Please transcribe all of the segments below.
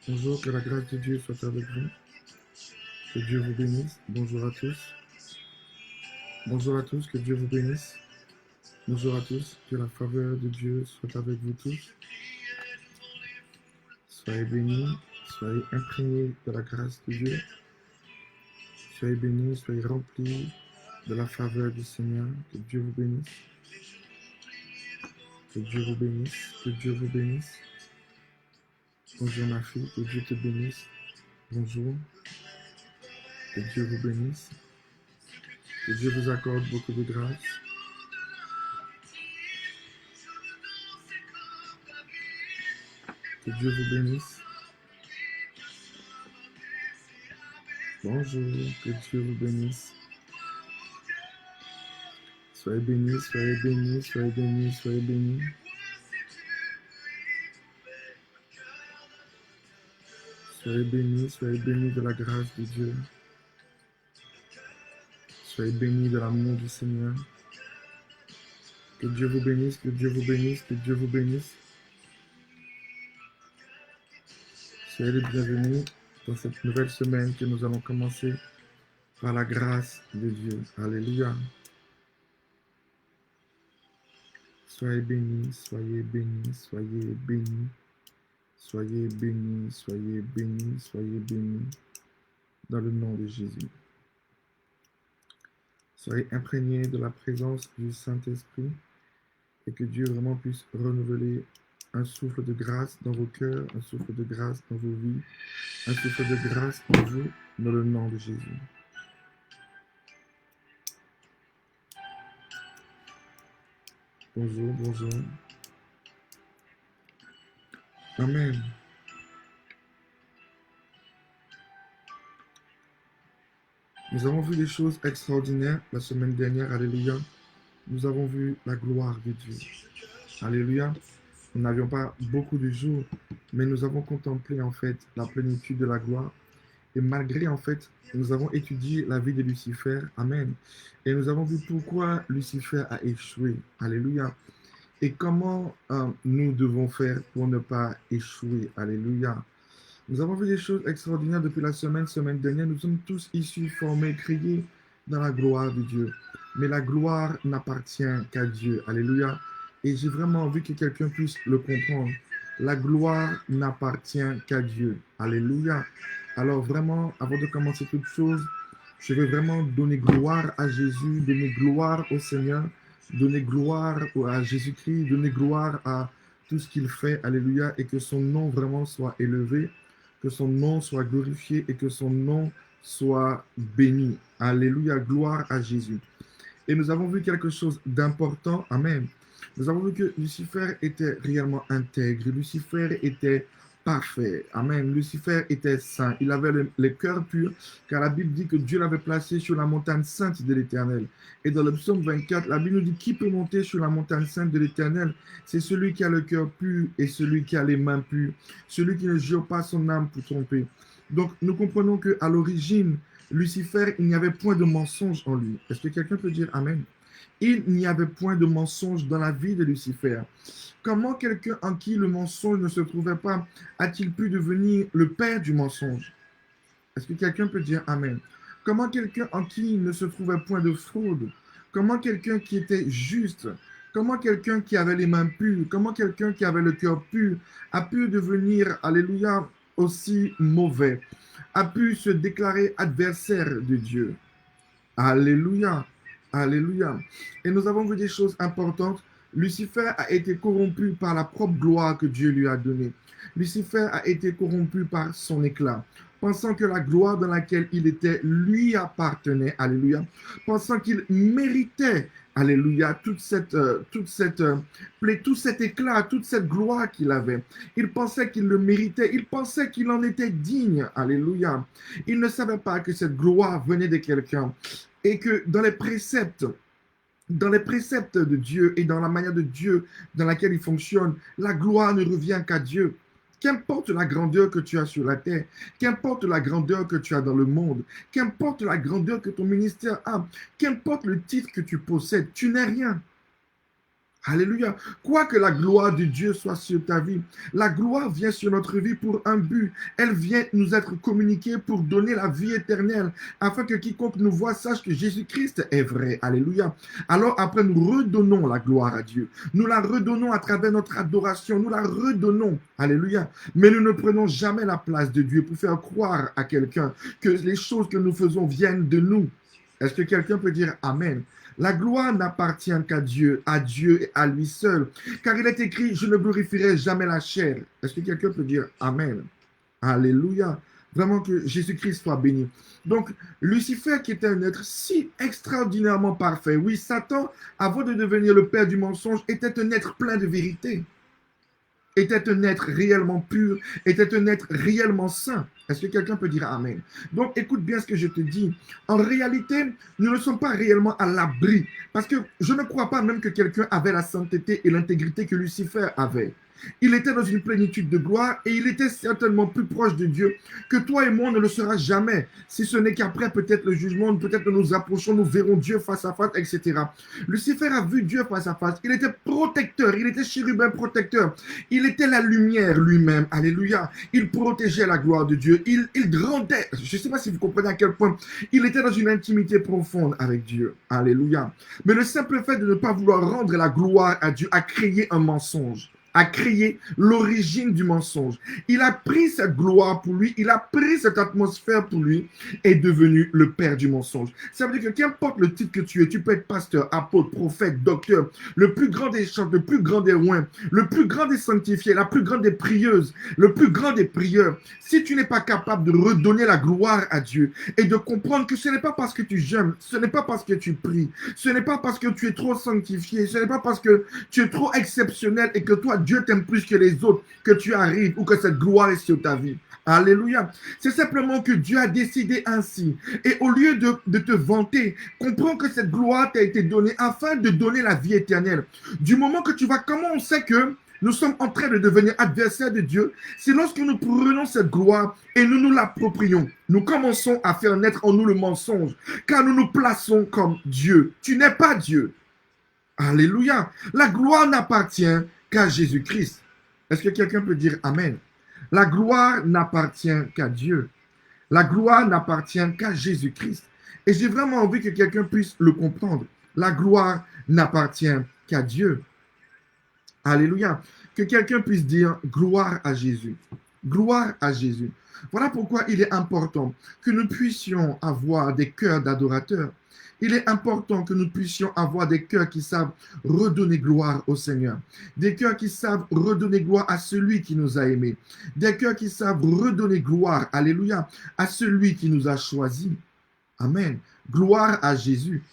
Bonjour, que la grâce de Dieu soit avec vous. Que Dieu vous bénisse. Bonjour à tous. Bonjour à tous, que Dieu vous bénisse. Bonjour à tous, que la faveur de Dieu soit avec vous tous. Soyez bénis, soyez imprégnés de la grâce de Dieu. Soyez bénis, soyez remplis de la faveur du Seigneur. Que Dieu vous bénisse. Que Dieu vous bénisse. Que Dieu vous bénisse. Bonjour ma fille, que Dieu te bénisse. Bonjour. Que Dieu vous bénisse. Que Dieu vous accorde beaucoup de grâce. Que Dieu vous bénisse. Bonjour, que Dieu vous bénisse. Soyez bénis, soyez bénis, soyez bénis, soyez bénis. Soyez bénis de la grâce de Dieu. Soyez bénis de l'amour du Seigneur. Que Dieu vous bénisse, que Dieu vous bénisse, que Dieu vous bénisse. Soyez les bienvenus dans cette nouvelle semaine que nous allons commencer par la grâce de Dieu. Alléluia. Soyez bénis, soyez bénis, soyez bénis. Soyez bénis, soyez bénis, soyez bénis. Dans le nom de Jésus. Soyez imprégnés de la présence du Saint-Esprit et que Dieu vraiment puisse renouveler un souffle de grâce dans vos cœurs, un souffle de grâce dans vos vies, un souffle de grâce en vous, dans le nom de Jésus. Bonjour, bonjour. Amen. Nous avons vu des choses extraordinaires la semaine dernière, alléluia. Nous avons vu la gloire de Dieu. Alléluia. Nous n'avions pas beaucoup de jours, mais nous avons contemplé en fait la plénitude de la gloire. Et malgré en fait, nous avons étudié la vie de Lucifer. Amen. Et nous avons vu pourquoi Lucifer a échoué. Alléluia. Et comment nous devons faire pour ne pas échouer. Alléluia. Nous avons vu des choses extraordinaires depuis la semaine dernière. Nous sommes tous issus, formés, créés dans la gloire de Dieu. Mais la gloire n'appartient qu'à Dieu. Alléluia. Et j'ai vraiment envie que quelqu'un puisse le comprendre. La gloire n'appartient qu'à Dieu. Alléluia. Alors vraiment, avant de commencer toute chose, je vais vraiment donner gloire à Jésus, donner gloire au Seigneur, donner gloire à Jésus-Christ, donner gloire à tout ce qu'il fait. Alléluia. Et que son nom vraiment soit élevé, que son nom soit glorifié et que son nom soit béni. Alléluia. Gloire à Jésus. Et nous avons vu quelque chose d'important. Amen. Nous avons vu que Lucifer était réellement intègre. Lucifer était parfait. Amen. Lucifer était saint. Il avait le cœur pur, car la Bible dit que Dieu l'avait placé sur la montagne sainte de l'Éternel. Et dans le psaume 24, la Bible nous dit qui peut monter sur la montagne sainte de l'Éternel? C'est celui qui a le cœur pur et celui qui a les mains pures, celui qui ne jure pas son âme pour tromper. Donc, nous comprenons qu'à l'origine, Lucifer, il n'y avait point de mensonge en lui. Est-ce que quelqu'un peut dire Amen? Il n'y avait point de mensonge dans la vie de Lucifer. Comment quelqu'un en qui le mensonge ne se trouvait pas a-t-il pu devenir le père du mensonge? Est-ce que quelqu'un peut dire Amen? Comment quelqu'un en qui il ne se trouvait point de fraude? Comment quelqu'un qui était juste? Comment quelqu'un qui avait les mains pures? Comment quelqu'un qui avait le cœur pur a pu devenir, alléluia, aussi mauvais? A pu se déclarer adversaire de Dieu? Alléluia. Alléluia. Et nous avons vu des choses importantes. Lucifer a été corrompu par la propre gloire que Dieu lui a donnée. Lucifer a été corrompu par son éclat, pensant que la gloire dans laquelle il était lui appartenait. Alléluia. Pensant qu'il méritait, alléluia, tout cet éclat, toute cette gloire qu'il avait. Il pensait qu'il le méritait. Il pensait qu'il en était digne. Alléluia. Il ne savait pas que cette gloire venait de quelqu'un. Et que dans les préceptes de Dieu et dans la manière de Dieu dans laquelle il fonctionne, la gloire ne revient qu'à Dieu. Qu'importe la grandeur que tu as sur la terre, qu'importe la grandeur que tu as dans le monde, qu'importe la grandeur que ton ministère a, qu'importe le titre que tu possèdes, tu n'es rien. Alléluia. Quoi que la gloire de Dieu soit sur ta vie, la gloire vient sur notre vie pour un but. Elle vient nous être communiquée pour donner la vie éternelle, afin que quiconque nous voit sache que Jésus-Christ est vrai. Alléluia. Alors après, nous redonnons la gloire à Dieu. Nous la redonnons à travers notre adoration. Nous la redonnons. Alléluia. Mais nous ne prenons jamais la place de Dieu pour faire croire à quelqu'un que les choses que nous faisons viennent de nous. Est-ce que quelqu'un peut dire Amen? La gloire n'appartient qu'à Dieu, et à lui seul. Car il est écrit, je ne glorifierai jamais la chair. Est-ce que quelqu'un peut dire Amen? Alléluia. Vraiment que Jésus-Christ soit béni. Donc, Lucifer, qui était un être si extraordinairement parfait, oui, Satan, avant de devenir le père du mensonge, était un être plein de vérité. Était un être réellement pur, était un être réellement saint. Est-ce que quelqu'un peut dire Amen? Donc, écoute bien ce que je te dis. En réalité, nous ne sommes pas réellement à l'abri. Parce que je ne crois pas même que quelqu'un avait la sainteté et l'intégrité que Lucifer avait. Il était dans une plénitude de gloire et il était certainement plus proche de Dieu que toi et moi on ne le sera jamais. Si ce n'est qu'après peut-être le jugement, peut-être que nous approchons, nous verrons Dieu face à face, etc. Lucifer a vu Dieu face à face. Il était protecteur, il était chérubin protecteur. Il était la lumière lui-même. Alléluia. Il protégeait la gloire de Dieu. Il rendait, je ne sais pas si vous comprenez à quel point, il était dans une intimité profonde avec Dieu. Alléluia. Mais le simple fait de ne pas vouloir rendre la gloire à Dieu a créé un mensonge, a créé l'origine du mensonge. Il a pris cette gloire pour lui, il a pris cette atmosphère pour lui et est devenu le père du mensonge. Ça veut dire que qu'importe le titre que tu es, tu peux être pasteur, apôtre, prophète, docteur, le plus grand des chants, le plus grand des rois, le plus grand des sanctifiés, la plus grande des prieuses, le plus grand des prieurs. Si tu n'es pas capable de redonner la gloire à Dieu et de comprendre que ce n'est pas parce que tu jeûnes, ce n'est pas parce que tu pries, ce n'est pas parce que tu es trop sanctifié, ce n'est pas parce que tu es trop exceptionnel et que toi, Dieu t'aime plus que les autres, que tu arrives ou que cette gloire est sur ta vie. Alléluia. C'est simplement que Dieu a décidé ainsi. Et au lieu de te vanter, comprends que cette gloire t'a été donnée afin de donner la vie éternelle. Du moment que tu vas, comment on sait que nous sommes en train de devenir adversaires de Dieu? C'est lorsque nous prenons cette gloire et nous nous l'approprions. Nous commençons à faire naître en nous le mensonge, car nous nous plaçons comme Dieu. Tu n'es pas Dieu. Alléluia. La gloire n'appartient qu'à Jésus-Christ. Est-ce que quelqu'un peut dire Amen? La gloire n'appartient qu'à Dieu. La gloire n'appartient qu'à Jésus-Christ. Et j'ai vraiment envie que quelqu'un puisse le comprendre. La gloire n'appartient qu'à Dieu. Alléluia. Que quelqu'un puisse dire gloire à Jésus. Gloire à Jésus. Voilà pourquoi il est important que nous puissions avoir des cœurs d'adorateurs. Il est important que nous puissions avoir des cœurs qui savent redonner gloire au Seigneur. Des cœurs qui savent redonner gloire à celui qui nous a aimés. Des cœurs qui savent redonner gloire, alléluia, à celui qui nous a choisis. Amen. Gloire à Jésus.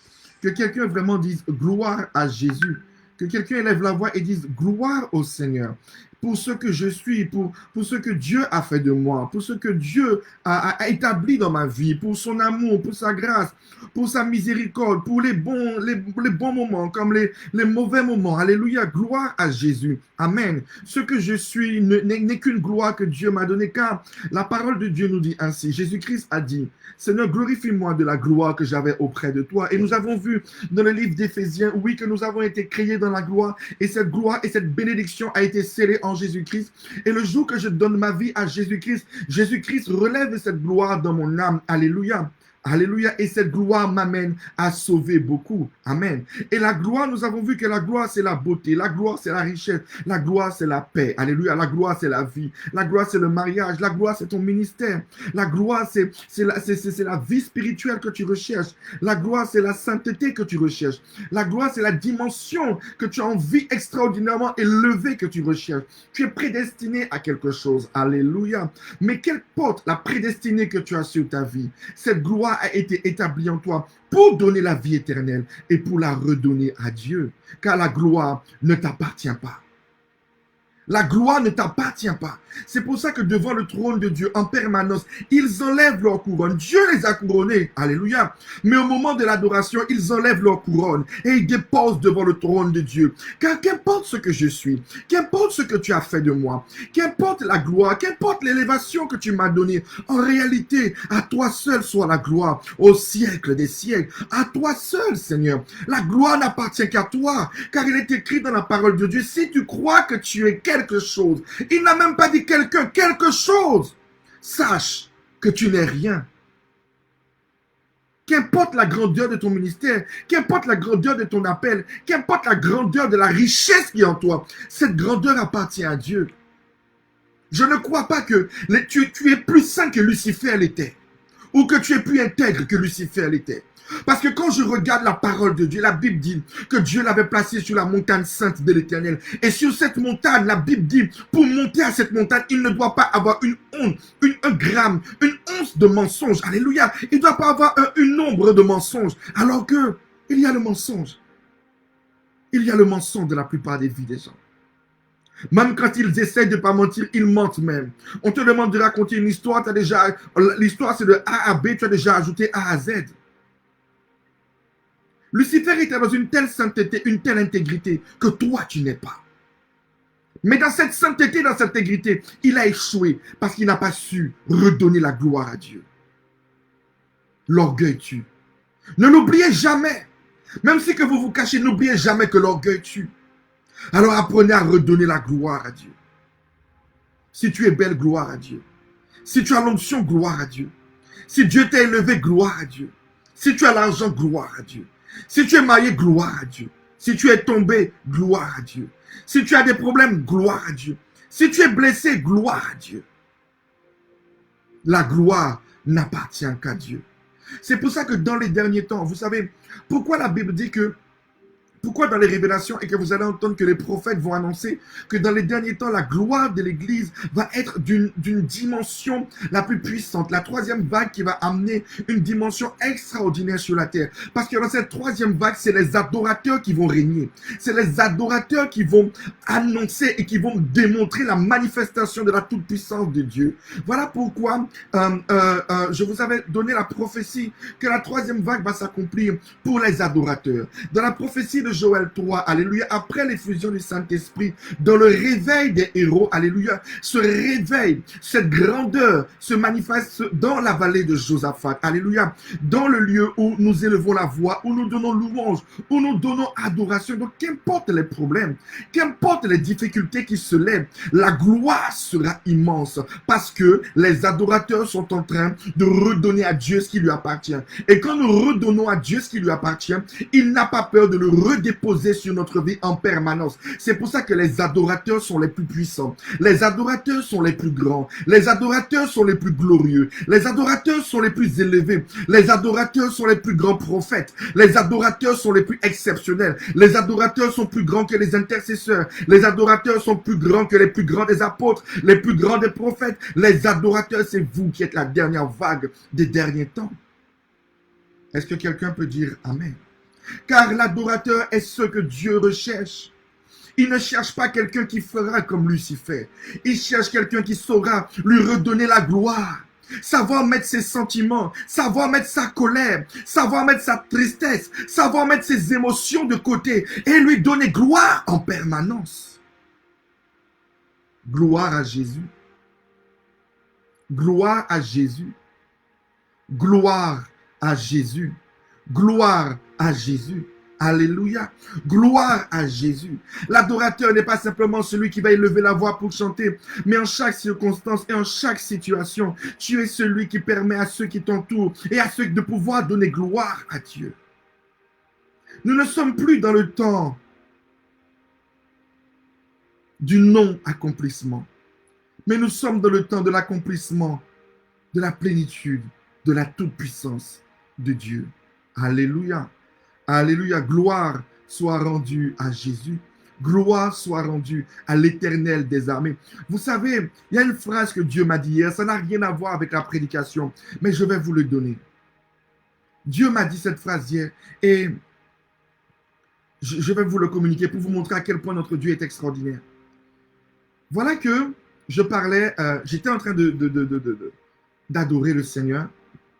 Que quelqu'un vraiment dise gloire à Jésus. Que quelqu'un élève la voix et dise gloire au Seigneur. Pour ce que je suis, pour ce que Dieu a fait de moi, pour ce que Dieu a établi dans ma vie, pour son amour, pour sa grâce, pour sa miséricorde, pour les bons moments comme les mauvais moments. Alléluia, gloire à Jésus. Amen. Ce que je suis n'est qu'une gloire que Dieu m'a donnée, car la parole de Dieu nous dit ainsi. Jésus-Christ a dit, Seigneur, glorifie-moi de la gloire que j'avais auprès de toi. Et nous avons vu dans le livre d'Éphésiens, oui, que nous avons été créés dans la gloire, et cette gloire et cette bénédiction a été scellée en Jésus-Christ. Et le jour que je donne ma vie à Jésus-Christ, Jésus-Christ relève cette gloire dans mon âme. Alléluia. Alléluia. Et cette gloire m'amène à sauver beaucoup. Amen. Et la gloire, nous avons vu que la gloire, c'est la beauté. La gloire, c'est la richesse. La gloire, c'est la paix. Alléluia. La gloire, c'est la vie. La gloire, c'est le mariage. La gloire, c'est ton ministère. La gloire, c'est la vie spirituelle que tu recherches. La gloire, c'est la sainteté que tu recherches. La gloire, c'est la dimension que tu as en vie extraordinairement élevée que tu recherches. Tu es prédestiné à quelque chose. Alléluia. Mais qu'importe la prédestinée que tu as sur ta vie, cette gloire a été établi en toi pour donner la vie éternelle et pour la redonner à Dieu, car la gloire ne t'appartient pas. La gloire ne t'appartient pas. C'est pour ça que devant le trône de Dieu, en permanence, ils enlèvent leur couronne. Dieu les a couronnés. Alléluia. Mais au moment de l'adoration, ils enlèvent leur couronne et ils déposent devant le trône de Dieu. Car qu'importe ce que je suis, qu'importe ce que tu as fait de moi, qu'importe la gloire, qu'importe l'élévation que tu m'as donnée, en réalité, à toi seul soit la gloire au siècle des siècles. À toi seul, Seigneur. La gloire n'appartient qu'à toi, car il est écrit dans la parole de Dieu, si tu crois que tu es quelque chose, il n'a même pas dit quelqu'un, quelque chose, sache que tu n'es rien. Qu'importe la grandeur de ton ministère, qu'importe la grandeur de ton appel, qu'importe la grandeur de la richesse qui est en toi, cette grandeur appartient à Dieu. Je ne crois pas que tu es plus saint que Lucifer l'était, ou que tu es plus intègre que Lucifer l'était. Parce que quand je regarde la parole de Dieu, la Bible dit que Dieu l'avait placé sur la montagne sainte de l'Éternel. Et sur cette montagne, la Bible dit, pour monter à cette montagne, il ne doit pas avoir un gramme, une once de mensonge. Alléluia. Il ne doit pas avoir une ombre de mensonge. Alors que, il y a le mensonge. Il y a le mensonge de la plupart des vies des gens. Même quand ils essaient de ne pas mentir, ils mentent même. On te demande de raconter une histoire, l'histoire c'est de A à B, tu as déjà ajouté A à Z. Lucifer était dans une telle sainteté, une telle intégrité que toi, tu n'es pas. Mais dans cette sainteté, dans cette intégrité, il a échoué parce qu'il n'a pas su redonner la gloire à Dieu. L'orgueil tue. Ne l'oubliez jamais. Même si que vous vous cachez, n'oubliez jamais que l'orgueil tue. Alors apprenez à redonner la gloire à Dieu. Si tu es belle, gloire à Dieu. Si tu as l'onction, gloire à Dieu. Si Dieu t'a élevé, gloire à Dieu. Si tu as l'argent, gloire à Dieu. Si tu es marié, gloire à Dieu. Si tu es tombé, gloire à Dieu. Si tu as des problèmes, gloire à Dieu. Si tu es blessé, gloire à Dieu. La gloire n'appartient qu'à Dieu. C'est pour ça que dans les derniers temps, vous savez, pourquoi la Bible dit que pourquoi dans les révélations et que vous allez entendre que les prophètes vont annoncer que dans les derniers temps, la gloire de l'Église va être d'une dimension la plus puissante. La troisième vague qui va amener une dimension extraordinaire sur la terre. Parce que dans cette troisième vague, c'est les adorateurs qui vont régner. C'est les adorateurs qui vont annoncer et qui vont démontrer la manifestation de la toute-puissance de Dieu. Voilà pourquoi je vous avais donné la prophétie que la troisième vague va s'accomplir pour les adorateurs. Dans la prophétie de Joël 3, alléluia, après l'effusion du Saint-Esprit, dans le réveil des héros, alléluia, ce réveil, cette grandeur se manifeste dans la vallée de Josaphat, alléluia, dans le lieu où nous élevons la voix, où nous donnons louange, où nous donnons adoration. Donc, qu'importe les problèmes, qu'importe les difficultés qui se lèvent, la gloire sera immense parce que les adorateurs sont en train de redonner à Dieu ce qui lui appartient. Et quand nous redonnons à Dieu ce qui lui appartient, il n'a pas peur de le redéposer sur notre vie en permanence. C'est pour ça que les adorateurs sont les plus puissants. Les adorateurs sont les plus grands. Les adorateurs sont les plus glorieux. Les adorateurs sont les plus élevés. Les adorateurs sont les plus grands prophètes. Les adorateurs sont les plus exceptionnels. Les adorateurs sont plus grands que les intercesseurs. Les adorateurs sont plus grands que les plus grands des apôtres, les plus grands des prophètes. Les adorateurs, c'est vous qui êtes la dernière vague des derniers temps. Est-ce que quelqu'un peut dire Amen? Car l'adorateur est ce que Dieu recherche. Il ne cherche pas quelqu'un qui fera comme Lucifer. Il cherche quelqu'un qui saura lui redonner la gloire. Savoir mettre ses sentiments, savoir mettre sa colère, savoir mettre sa tristesse, savoir mettre ses émotions de côté et lui donner gloire en permanence. Gloire à Jésus. Gloire à Jésus. Gloire à Jésus. Gloire à Jésus. Alléluia. Gloire à Jésus. L'adorateur n'est pas simplement celui qui va élever la voix pour chanter, mais en chaque circonstance et en chaque situation, tu es celui qui permet à ceux qui t'entourent et à ceux de pouvoir donner gloire à Dieu. Nous ne sommes plus dans le temps du non-accomplissement, mais nous sommes dans le temps de l'accomplissement, de la plénitude, de la toute-puissance de Dieu. Alléluia. Alléluia. Gloire soit rendue à Jésus. Gloire soit rendue à l'Éternel des armées. Vous savez, il y a une phrase que Dieu m'a dit hier, ça n'a rien à voir avec la prédication, mais je vais vous le donner. Dieu m'a dit cette phrase hier et je vais vous le communiquer pour vous montrer à quel point notre Dieu est extraordinaire. Voilà que je parlais, j'étais en train d'adorer le Seigneur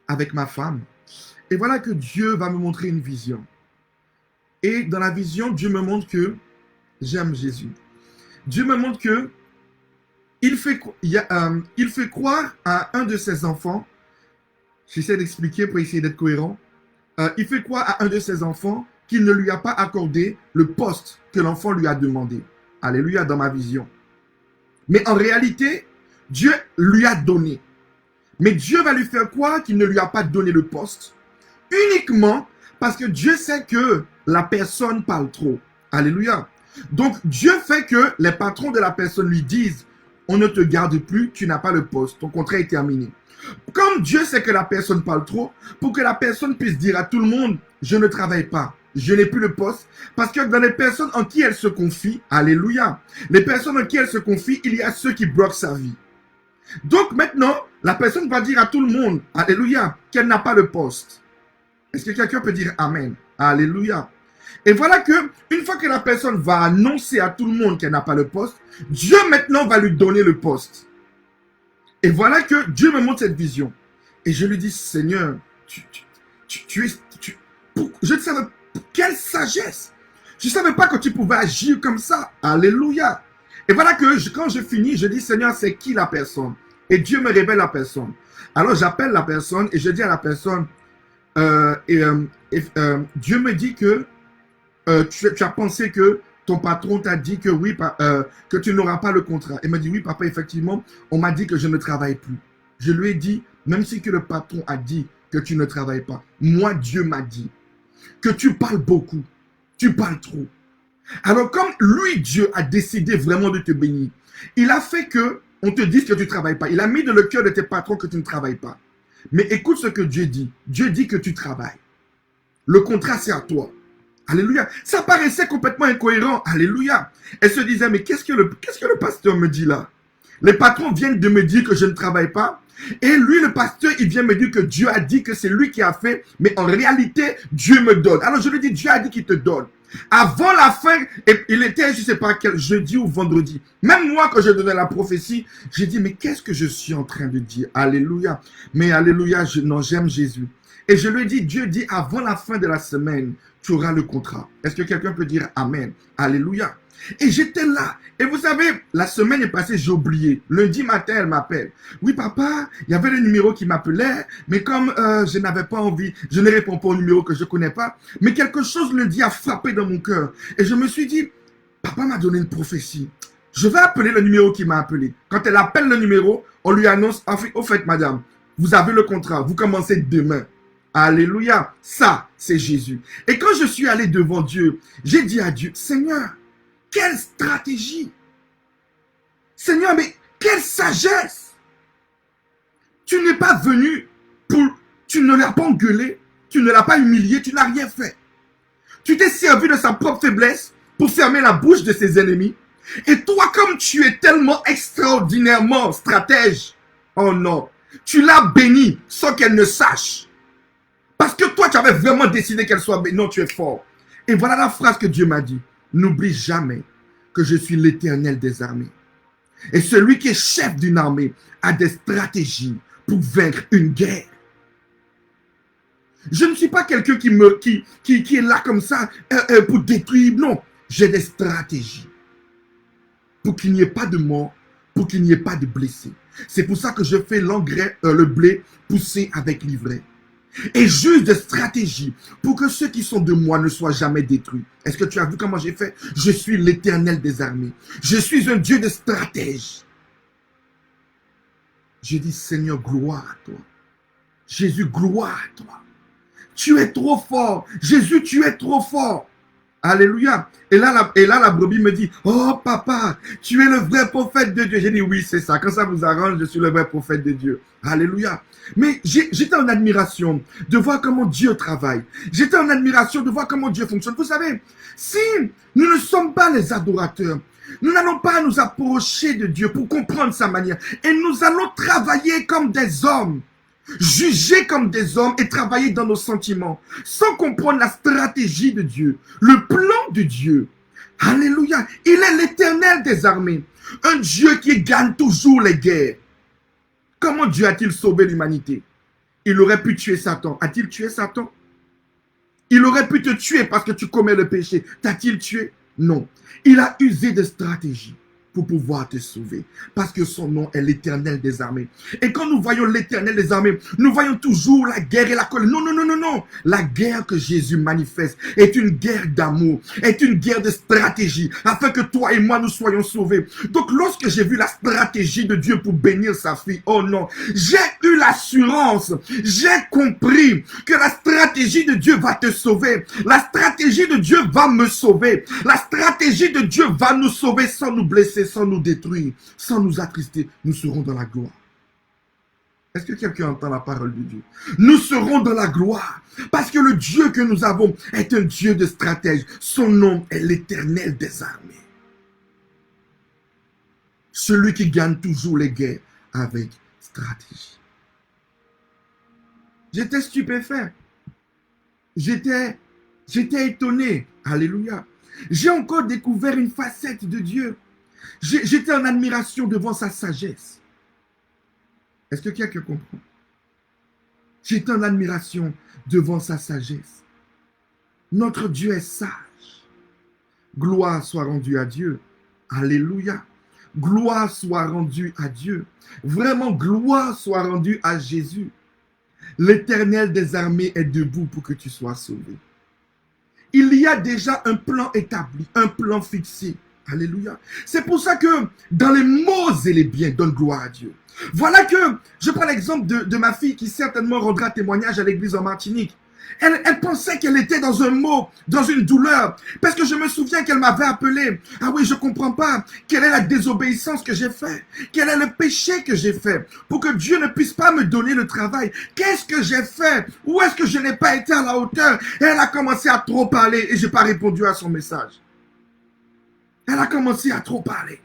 avec ma femme. Et voilà que Dieu va me montrer une vision. Et dans la vision, Dieu me montre que j'aime Jésus. Dieu me montre que il fait croire à un de ses enfants, j'essaie d'expliquer pour essayer d'être cohérent, il fait croire à un de ses enfants qu'il ne lui a pas accordé le poste que l'enfant lui a demandé. Alléluia, dans ma vision. Mais en réalité, Dieu lui a donné. Mais Dieu va lui faire croire qu'il ne lui a pas donné le poste uniquement parce que Dieu sait que la personne parle trop. Alléluia. Donc, Dieu fait que les patrons de la personne lui disent « On ne te garde plus, tu n'as pas le poste, ton contrat est terminé. » Comme Dieu sait que la personne parle trop, pour que la personne puisse dire à tout le monde « Je ne travaille pas, je n'ai plus le poste. » Parce que dans les personnes en qui elle se confie, alléluia, les personnes en qui elle se confie, il y a ceux qui bloquent sa vie. Donc maintenant, la personne va dire à tout le monde, alléluia, qu'elle n'a pas le poste. Est-ce que quelqu'un peut dire Amen? Alléluia. Et voilà que, une fois que la personne va annoncer à tout le monde qu'elle n'a pas le poste, Dieu maintenant va lui donner le poste. Et voilà que Dieu me montre cette vision. Et je lui dis, Seigneur, je ne savais pas, quelle sagesse. Je ne savais pas que tu pouvais agir comme ça. Alléluia. Et voilà que quand je finis, je dis, Seigneur, c'est qui la personne? Et Dieu me révèle la personne. Alors j'appelle la personne et je dis à la personne, Dieu me dit que tu as pensé que ton patron t'a dit que oui, que tu n'auras pas le contrat. Il m'a dit, oui, papa, effectivement, on m'a dit que je ne travaille plus. Je lui ai dit, même si que le patron a dit que tu ne travailles pas, moi, Dieu m'a dit que tu parles beaucoup, tu parles trop. Alors, comme lui, Dieu, a décidé vraiment de te bénir, il a fait que on te dise que tu ne travailles pas. Il a mis dans le cœur de tes patrons que tu ne travailles pas. Mais écoute ce que Dieu dit. Dieu dit que tu travailles. Le contrat, c'est à toi. Alléluia. Ça paraissait complètement incohérent. Alléluia. Elle se disait, mais qu'est-ce que le pasteur me dit là? Les patrons viennent de me dire que je ne travaille pas. Et lui, le pasteur, il vient me dire que Dieu a dit que c'est lui qui a fait. Mais en réalité, Dieu me donne. Alors je lui dis, Dieu a dit qu'il te donne. Avant la fin, et il était, je ne sais pas quel jeudi ou vendredi. Même moi, quand je donnais la prophétie, j'ai dit, mais qu'est-ce que je suis en train de dire? Alléluia. Mais alléluia, non, j'aime Jésus. Et je lui ai dit, Dieu dit, avant la fin de la semaine, tu auras le contrat. Est-ce que quelqu'un peut dire Amen? Alléluia. Et j'étais là. Et vous savez, la semaine est passée, j'ai oublié. Lundi matin, elle m'appelle. Oui, papa, il y avait le numéro qui m'appelait, mais comme je n'avais pas envie, je ne réponds pas au numéro que je ne connais pas. Mais quelque chose lundi a frappé dans mon cœur. Et je me suis dit, papa m'a donné une prophétie. Je vais appeler le numéro qui m'a appelé. Quand elle appelle le numéro, on lui annonce, au fait, madame, vous avez le contrat, vous commencez demain. Alléluia, ça, c'est Jésus. Et quand je suis allé devant Dieu, j'ai dit à Dieu, Seigneur, quelle stratégie! Seigneur, mais quelle sagesse! Tu n'es pas venu tu ne l'as pas engueulé, tu ne l'as pas humilié, tu n'as rien fait. Tu t'es servi de sa propre faiblesse pour fermer la bouche de ses ennemis. Et toi, comme tu es tellement extraordinairement stratège, oh non, tu l'as bénie sans qu'elle ne sache. Parce que toi, tu avais vraiment décidé qu'elle soit bénie. Non, tu es fort. Et voilà la phrase que Dieu m'a dit. N'oublie jamais que je suis l'Éternel des armées. Et celui qui est chef d'une armée a des stratégies pour vaincre une guerre. Je ne suis pas quelqu'un qui est là comme ça pour détruire. Non, j'ai des stratégies. Pour qu'il n'y ait pas de mort, pour qu'il n'y ait pas de blessés. C'est pour ça que je fais l'engrais, le blé pousser avec l'ivraie. Et j'use de stratégie pour que ceux qui sont de moi ne soient jamais détruits. Est-ce que tu as vu comment j'ai fait? Je suis l'Éternel des armées. Je suis un Dieu de stratège. J'ai dit, Seigneur, gloire à toi. Jésus, gloire à toi. Tu es trop fort. Jésus, tu es trop fort. Alléluia. Et là, la brebis me dit, oh papa, tu es le vrai prophète de Dieu. J'ai dit, oui, c'est ça. Quand ça vous arrange, je suis le vrai prophète de Dieu. Alléluia. Mais j'étais en admiration de voir comment Dieu travaille. J'étais en admiration de voir comment Dieu fonctionne. Vous savez, si nous ne sommes pas les adorateurs, nous n'allons pas nous approcher de Dieu pour comprendre sa manière. Et nous allons travailler comme des hommes. Juger comme des hommes et travailler dans nos sentiments, sans comprendre la stratégie de Dieu, le plan de Dieu. Alléluia. Il est l'Éternel des armées. Un Dieu qui gagne toujours les guerres. Comment Dieu a-t-il sauvé l'humanité? Il aurait pu tuer Satan. A-t-il tué Satan? Il aurait pu te tuer parce que tu commets le péché. T'a-t-il tué? Non. Il a usé de stratégies pour pouvoir te sauver. Parce que son nom est l'Éternel des armées. Et quand nous voyons l'Éternel des armées, nous voyons toujours la guerre et la colère. Non, non, non, non, non. La guerre que Jésus manifeste est une guerre d'amour, est une guerre de stratégie, afin que toi et moi nous soyons sauvés. Donc lorsque j'ai vu la stratégie de Dieu pour bénir sa fille, oh non, j'ai eu l'assurance, j'ai compris que la stratégie de Dieu va te sauver. La stratégie de Dieu va me sauver. La stratégie de Dieu va nous sauver sans nous blesser, sans nous détruire, sans nous attrister. Nous serons dans la gloire. Est-ce que quelqu'un entend la parole de Dieu? Nous serons dans la gloire. Parce que le Dieu que nous avons est un Dieu de stratège. Son nom est l'Éternel des armées. Celui qui gagne toujours les guerres avec stratégie. J'étais stupéfait. J'étais étonné. Alléluia. J'ai encore découvert une facette de Dieu. J'étais en admiration devant sa sagesse. Est-ce que quelqu'un comprend? J'étais en admiration devant sa sagesse. Notre Dieu est sage. Gloire soit rendue à Dieu. Alléluia. Gloire soit rendue à Dieu. Vraiment, gloire soit rendue à Jésus. L'Éternel des armées est debout pour que tu sois sauvé. Il y a déjà un plan établi, un plan fixé. Alléluia. C'est pour ça que dans les maux et les biens, donne gloire à Dieu. Voilà que, je prends l'exemple de ma fille qui certainement rendra témoignage à l'église en Martinique. Elle pensait qu'elle était dans un mot, dans une douleur. Parce que je me souviens qu'elle m'avait appelé. Ah oui, je ne comprends pas. Quelle est la désobéissance que j'ai faite? Quel est le péché que j'ai fait? Pour que Dieu ne puisse pas me donner le travail. Qu'est-ce que j'ai fait? Où est-ce que je n'ai pas été à la hauteur? Et elle a commencé à trop parler et je n'ai pas répondu à son message. Elle a commencé à trop parler.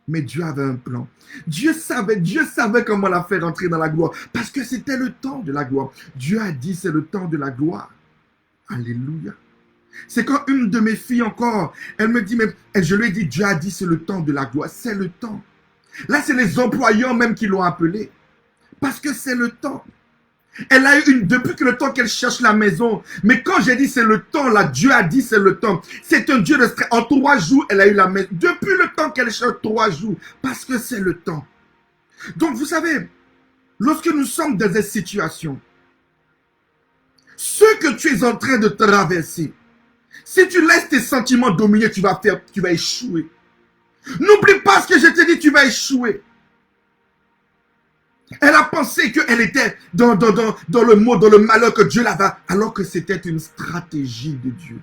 Mais Dieu avait un plan. Dieu savait comment la faire entrer dans la gloire. Parce que c'était le temps de la gloire. Dieu a dit c'est le temps de la gloire. Alléluia. C'est quand une de mes filles encore, elle me dit, mais je lui ai dit, Dieu a dit c'est le temps de la gloire. C'est le temps. Là, c'est les employeurs même qui l'ont appelé. Parce que c'est le temps. Elle a eu depuis que le temps qu'elle cherche la maison. Mais quand j'ai dit c'est le temps, là, Dieu a dit c'est le temps. C'est un Dieu de stress. En 3 jours, elle a eu la maison. Depuis le temps qu'elle cherche 3 jours. Parce que c'est le temps. Donc, vous savez, lorsque nous sommes dans des situations, ce que tu es en train de traverser, si tu laisses tes sentiments dominer, tu vas échouer. N'oublie pas ce que je t'ai dit, tu vas échouer. Elle a pensé qu'elle était dans le mot, dans le malheur que Dieu l'avait, alors que c'était une stratégie de Dieu.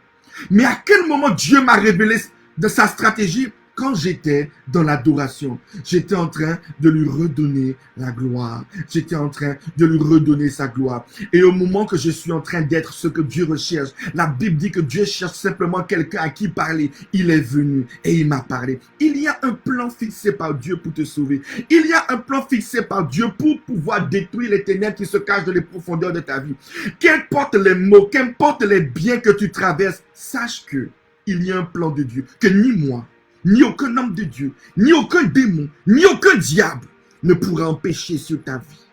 Mais à quel moment Dieu m'a révélé de sa stratégie? Quand j'étais dans l'adoration, j'étais en train de lui redonner la gloire. J'étais en train de lui redonner sa gloire. Et au moment que je suis en train d'être ce que Dieu recherche, la Bible dit que Dieu cherche simplement quelqu'un à qui parler. Il est venu et il m'a parlé. Il y a un plan fixé par Dieu pour te sauver. Il y a un plan fixé par Dieu pour pouvoir détruire les ténèbres qui se cachent dans les profondeurs de ta vie. Qu'importe les maux, qu'importe les biens que tu traverses, sache que il y a un plan de Dieu, que ni moi, ni aucun homme de Dieu, ni aucun démon, ni aucun diable ne pourra empêcher sur ta vie.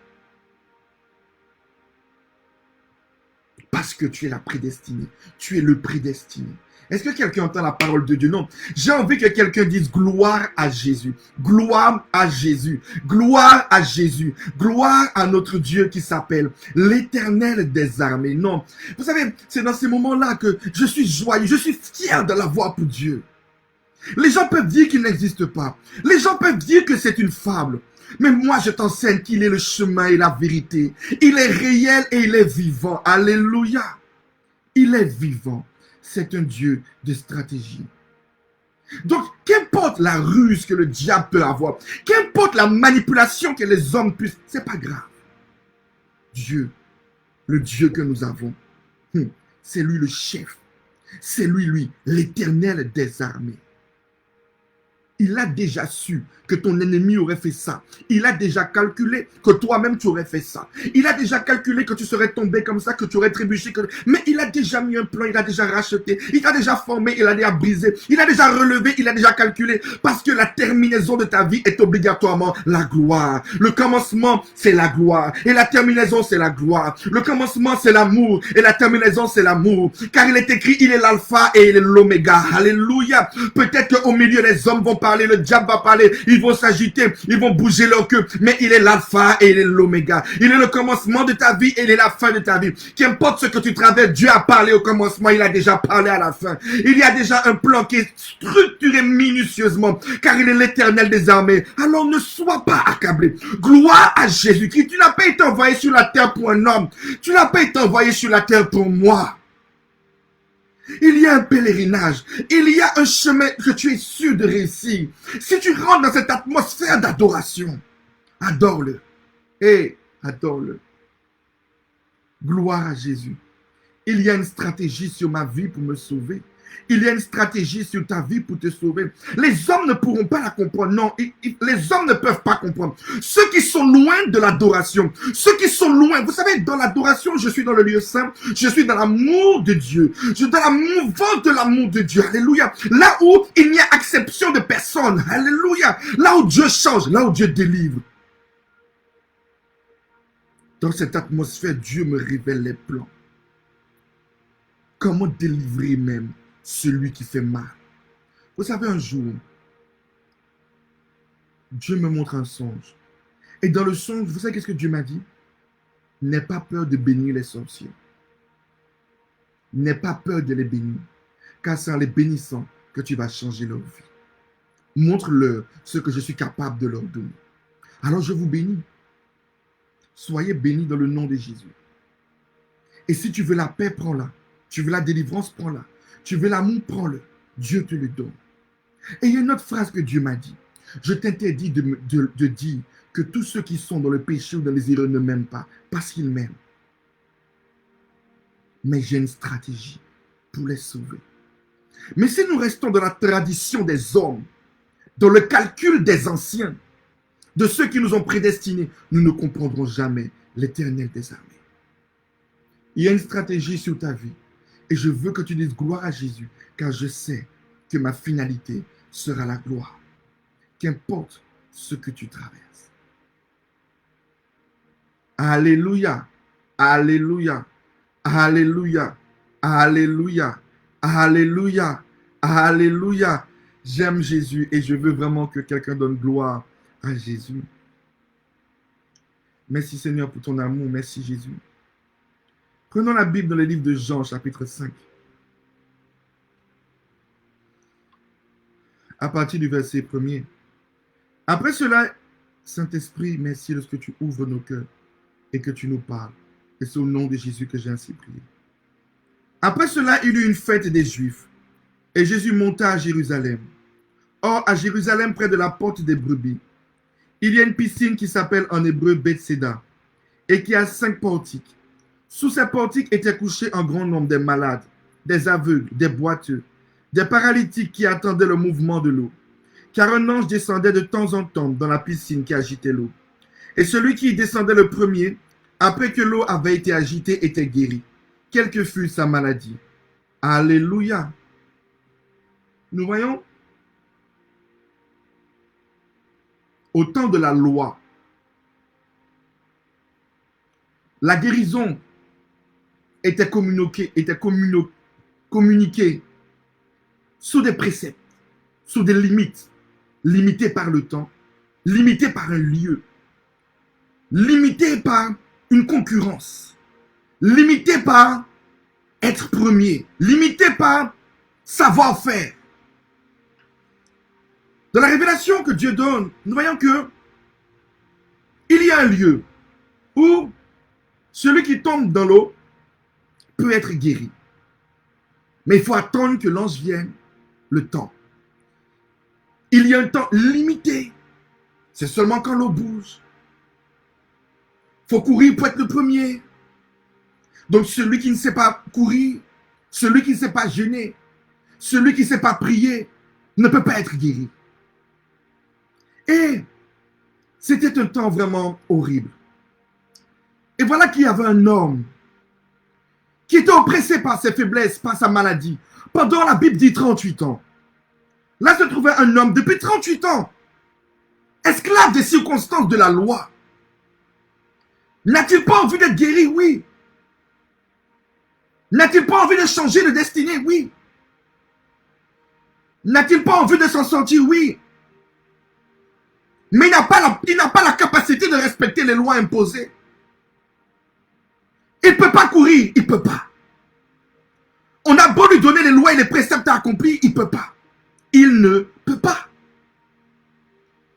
Parce que tu es la prédestinée. Tu es le prédestiné. Est-ce que quelqu'un entend la parole de Dieu? Non. J'ai envie que quelqu'un dise gloire à Jésus. Gloire à Jésus. Gloire à Jésus. Gloire à notre Dieu qui s'appelle l'Éternel des armées. Non. Vous savez, c'est dans ces moments-là que je suis joyeux. Je suis fier de l'avoir pour Dieu. Les gens peuvent dire qu'il n'existe pas. Les gens peuvent dire que c'est une fable. Mais moi, je t'enseigne qu'il est le chemin et la vérité. Il est réel et il est vivant. Alléluia. Il est vivant. C'est un Dieu de stratégie. Donc, qu'importe la ruse que le diable peut avoir, qu'importe la manipulation que les hommes puissent, c'est pas grave. Dieu, le Dieu que nous avons, c'est lui le chef. C'est lui, l'Éternel des armées. Il a déjà su que ton ennemi aurait fait ça. Il a déjà calculé que toi-même tu aurais fait ça. Il a déjà calculé que tu serais tombé comme ça, que tu aurais trébuché. Mais il a déjà mis un plan, il a déjà racheté, il a déjà formé, il a déjà brisé, il a déjà relevé, il a déjà calculé. Parce que la terminaison de ta vie est obligatoirement la gloire. Le commencement, c'est la gloire. Et la terminaison, c'est la gloire. Le commencement, c'est l'amour. Et la terminaison, c'est l'amour. Car il est écrit, il est l'alpha et il est l'oméga. Alléluia. Peut-être qu'au milieu, les hommes vont parler, le diable va parler, ils vont s'agiter, ils vont bouger leur queue, mais il est l'alpha et il est l'oméga. Il est le commencement de ta vie et il est la fin de ta vie. Qu'importe ce que tu traverses, Dieu a parlé au commencement, il a déjà parlé à la fin. Il y a déjà un plan qui est structuré minutieusement, car il est l'Éternel des armées. Alors ne sois pas accablé. Gloire à Jésus-Christ. Tu n'as pas été envoyé sur la terre pour un homme. Tu n'as pas été envoyé sur la terre pour moi. Il y a un pèlerinage, il y a un chemin que tu es sûr de réussir. Si tu rentres dans cette atmosphère d'adoration, adore-le. Et adore-le. Gloire à Jésus. Il y a une stratégie sur ma vie pour me sauver. Il y a une stratégie sur ta vie pour te sauver. Les hommes ne pourront pas la comprendre. Non, les hommes ne peuvent pas comprendre. Ceux qui sont loin de l'adoration, ceux qui sont loin, vous savez, dans l'adoration, je suis dans le lieu saint, je suis dans l'amour de Dieu, je suis dans la mouvance de l'amour de Dieu. Alléluia. Là où il n'y a acception de personne. Alléluia. Là où Dieu change, là où Dieu délivre. Dans cette atmosphère, Dieu me révèle les plans. Comment délivrer même celui qui fait mal. Vous savez, un jour, Dieu me montre un songe. Et dans le songe, vous savez qu'est-ce que Dieu m'a dit? N'aie pas peur de bénir les sorciers. N'aie pas peur de les bénir. Car c'est en les bénissant que tu vas changer leur vie. Montre-leur ce que je suis capable de leur donner. Alors je vous bénis. Soyez bénis dans le nom de Jésus. Et si tu veux la paix, prends-la. Tu veux la délivrance, prends-la. Tu veux l'amour, prends-le. Dieu te le donne. Et il y a une autre phrase que Dieu m'a dit. Je t'interdis de dire que tous ceux qui sont dans le péché ou dans les erreurs ne m'aiment pas, parce qu'ils m'aiment. Mais j'ai une stratégie pour les sauver. Mais si nous restons dans la tradition des hommes, dans le calcul des anciens, de ceux qui nous ont prédestinés, nous ne comprendrons jamais l'Éternel des armées. Il y a une stratégie sur ta vie. Et je veux que tu dises gloire à Jésus, car je sais que ma finalité sera la gloire. Qu'importe ce que tu traverses. Alléluia, alléluia, alléluia, alléluia, alléluia, alléluia. J'aime Jésus et je veux vraiment que quelqu'un donne gloire à Jésus. Merci Seigneur pour ton amour, merci Jésus. Prenons la Bible dans le livre de Jean, chapitre 5. À partir du verset 1er. Après cela, Saint-Esprit, merci lorsque tu ouvres nos cœurs et que tu nous parles. Et c'est au nom de Jésus que j'ai ainsi prié. Après cela, il y eut une fête des Juifs. Et Jésus monta à Jérusalem. Or, à Jérusalem, près de la porte des brebis, il y a une piscine qui s'appelle en hébreu Bethséda et qui a 5 portiques. Sous ces portiques étaient couchés un grand nombre des malades, des aveugles, des boiteux, des paralytiques qui attendaient le mouvement de l'eau. Car un ange descendait de temps en temps dans la piscine qui agitait l'eau. Et celui qui y descendait le premier, après que l'eau avait été agitée, était guéri, quelle que fût sa maladie. Alléluia. Nous voyons, au temps de la loi, la guérison était communiquée sous des préceptes, sous des limites, limitées par le temps, limitées par un lieu, limitées par une concurrence, limitées par être premier, limitées par savoir-faire. Dans la révélation que Dieu donne, nous voyons que il y a un lieu où celui qui tombe dans l'eau peut être guéri. Mais il faut attendre que l'ange vienne, le temps. Il y a un temps limité. C'est seulement quand l'eau bouge. Il faut courir pour être le premier. Donc celui qui ne sait pas courir, celui qui ne sait pas jeûner, celui qui ne sait pas prier, ne peut pas être guéri. Et c'était un temps vraiment horrible. Et voilà qu'il y avait un homme qui était oppressé par ses faiblesses, par sa maladie, pendant la Bible dit 38 ans. Là se trouvait un homme depuis 38 ans, esclave des circonstances de la loi. N'a-t-il pas envie d'être guéri? Oui. N'a-t-il pas envie de changer de destinée? Oui. N'a-t-il pas envie de s'en sortir? Oui. Mais il n'a pas la capacité de respecter les lois imposées. Il ne peut pas courir, il ne peut pas. On a beau lui donner les lois et les préceptes à accomplir, il ne peut pas. Il ne peut pas.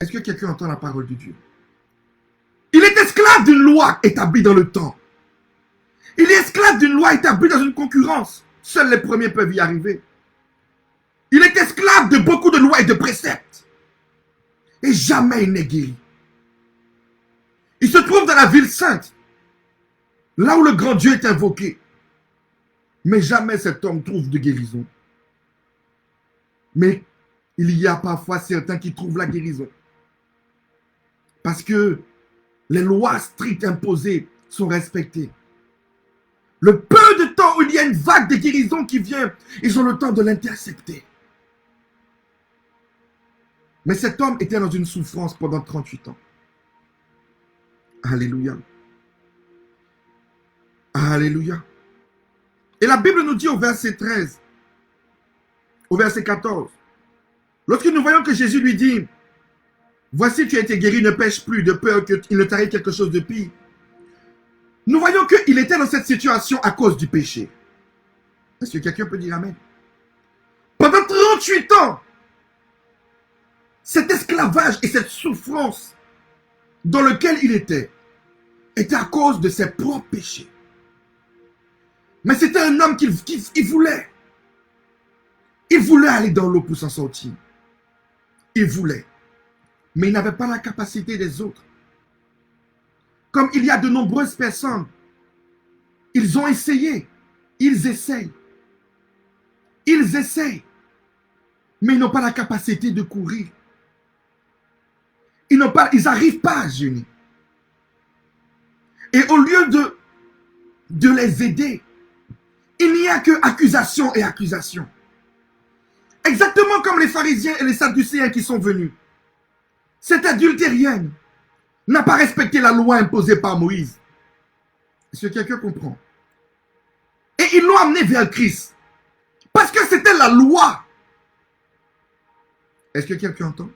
Est-ce que quelqu'un entend la parole de Dieu? Il est esclave d'une loi établie dans le temps. Il est esclave d'une loi établie dans une concurrence. Seuls les premiers peuvent y arriver. Il est esclave de beaucoup de lois et de préceptes. Et jamais il n'est guéri. Il se trouve dans la ville sainte, là où le grand Dieu est invoqué. Mais jamais cet homme trouve de guérison. Mais il y a parfois certains qui trouvent la guérison. Parce que les lois strictes imposées sont respectées. Le peu de temps où il y a une vague de guérison qui vient, ils ont le temps de l'intercepter. Mais cet homme était dans une souffrance pendant 38 ans. Alléluia. Alléluia. Et la Bible nous dit au verset 13, au verset 14, lorsque nous voyons que Jésus lui dit, voici tu as été guéri, ne pêche plus, de peur qu'il ne t'arrive quelque chose de pire. Nous voyons qu'il était dans cette situation à cause du péché. Est-ce que quelqu'un peut dire amen? Pendant 38 ans, cet esclavage et cette souffrance dans lequel il était à cause de ses propres péchés. Mais c'était un homme qu'il voulait. Il voulait aller dans l'eau pour s'en sortir. Il voulait. Mais il n'avait pas la capacité des autres. Comme il y a de nombreuses personnes, ils ont essayé. Ils essayent. Ils essayent. Mais ils n'ont pas la capacité de courir. Ils n'arrivent pas à jeûner. Et au lieu de les aider, il n'y a que accusation et accusation. Exactement comme les pharisiens et les sadducéens qui sont venus. Cette adultérienne n'a pas respecté la loi imposée par Moïse. Est-ce que quelqu'un comprend? Et ils l'ont amené vers Christ. Parce que c'était la loi. Est-ce que quelqu'un entend?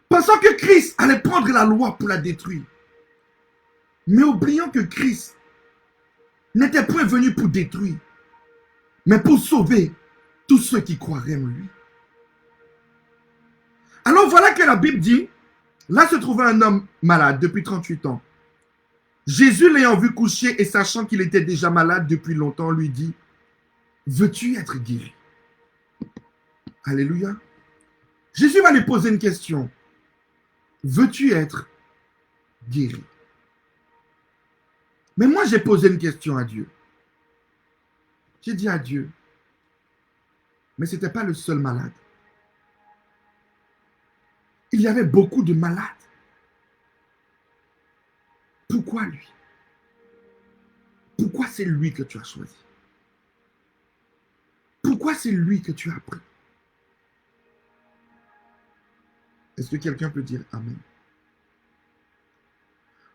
Pensant que Christ allait prendre la loi pour la détruire. Mais oubliant que Christ n'était point venu pour détruire, mais pour sauver tous ceux qui croiraient en lui. Alors voilà que la Bible dit, là se trouvait un homme malade depuis 38 ans. Jésus l'ayant vu coucher et sachant qu'il était déjà malade depuis longtemps, lui dit, veux-tu être guéri? Alléluia. Jésus va lui poser une question. Veux-tu être guéri? Mais moi, j'ai posé une question à Dieu. J'ai dit à Dieu, mais ce n'était pas le seul malade. Il y avait beaucoup de malades. Pourquoi lui? Pourquoi c'est lui que tu as choisi? Pourquoi c'est lui que tu as pris? Est-ce que quelqu'un peut dire amen?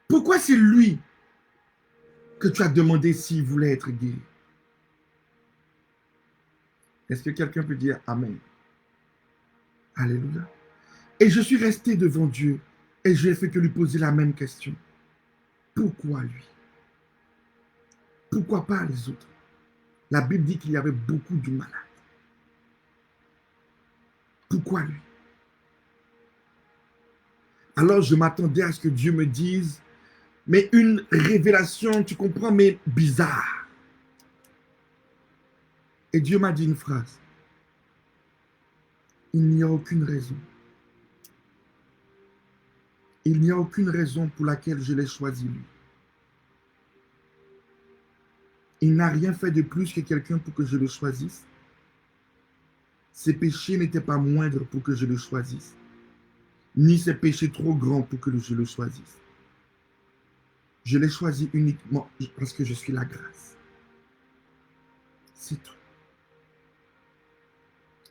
Pourquoi c'est lui que tu as demandé s'il voulait être guéri? Est-ce que quelqu'un peut dire amen? Alléluia. Et je suis resté devant Dieu et je n'ai fait que lui poser la même question. Pourquoi lui? Pourquoi pas les autres? La Bible dit qu'il y avait beaucoup de malades. Pourquoi lui? Alors je m'attendais à ce que Dieu me dise, mais une révélation, tu comprends, mais bizarre. Et Dieu m'a dit une phrase. Il n'y a aucune raison. Il n'y a aucune raison pour laquelle je l'ai choisi lui. Il n'a rien fait de plus que quelqu'un pour que je le choisisse. Ses péchés n'étaient pas moindres pour que je le choisisse. ni ses péchés trop grands pour que je le choisisse. Je l'ai choisi uniquement parce que je suis la grâce. C'est tout.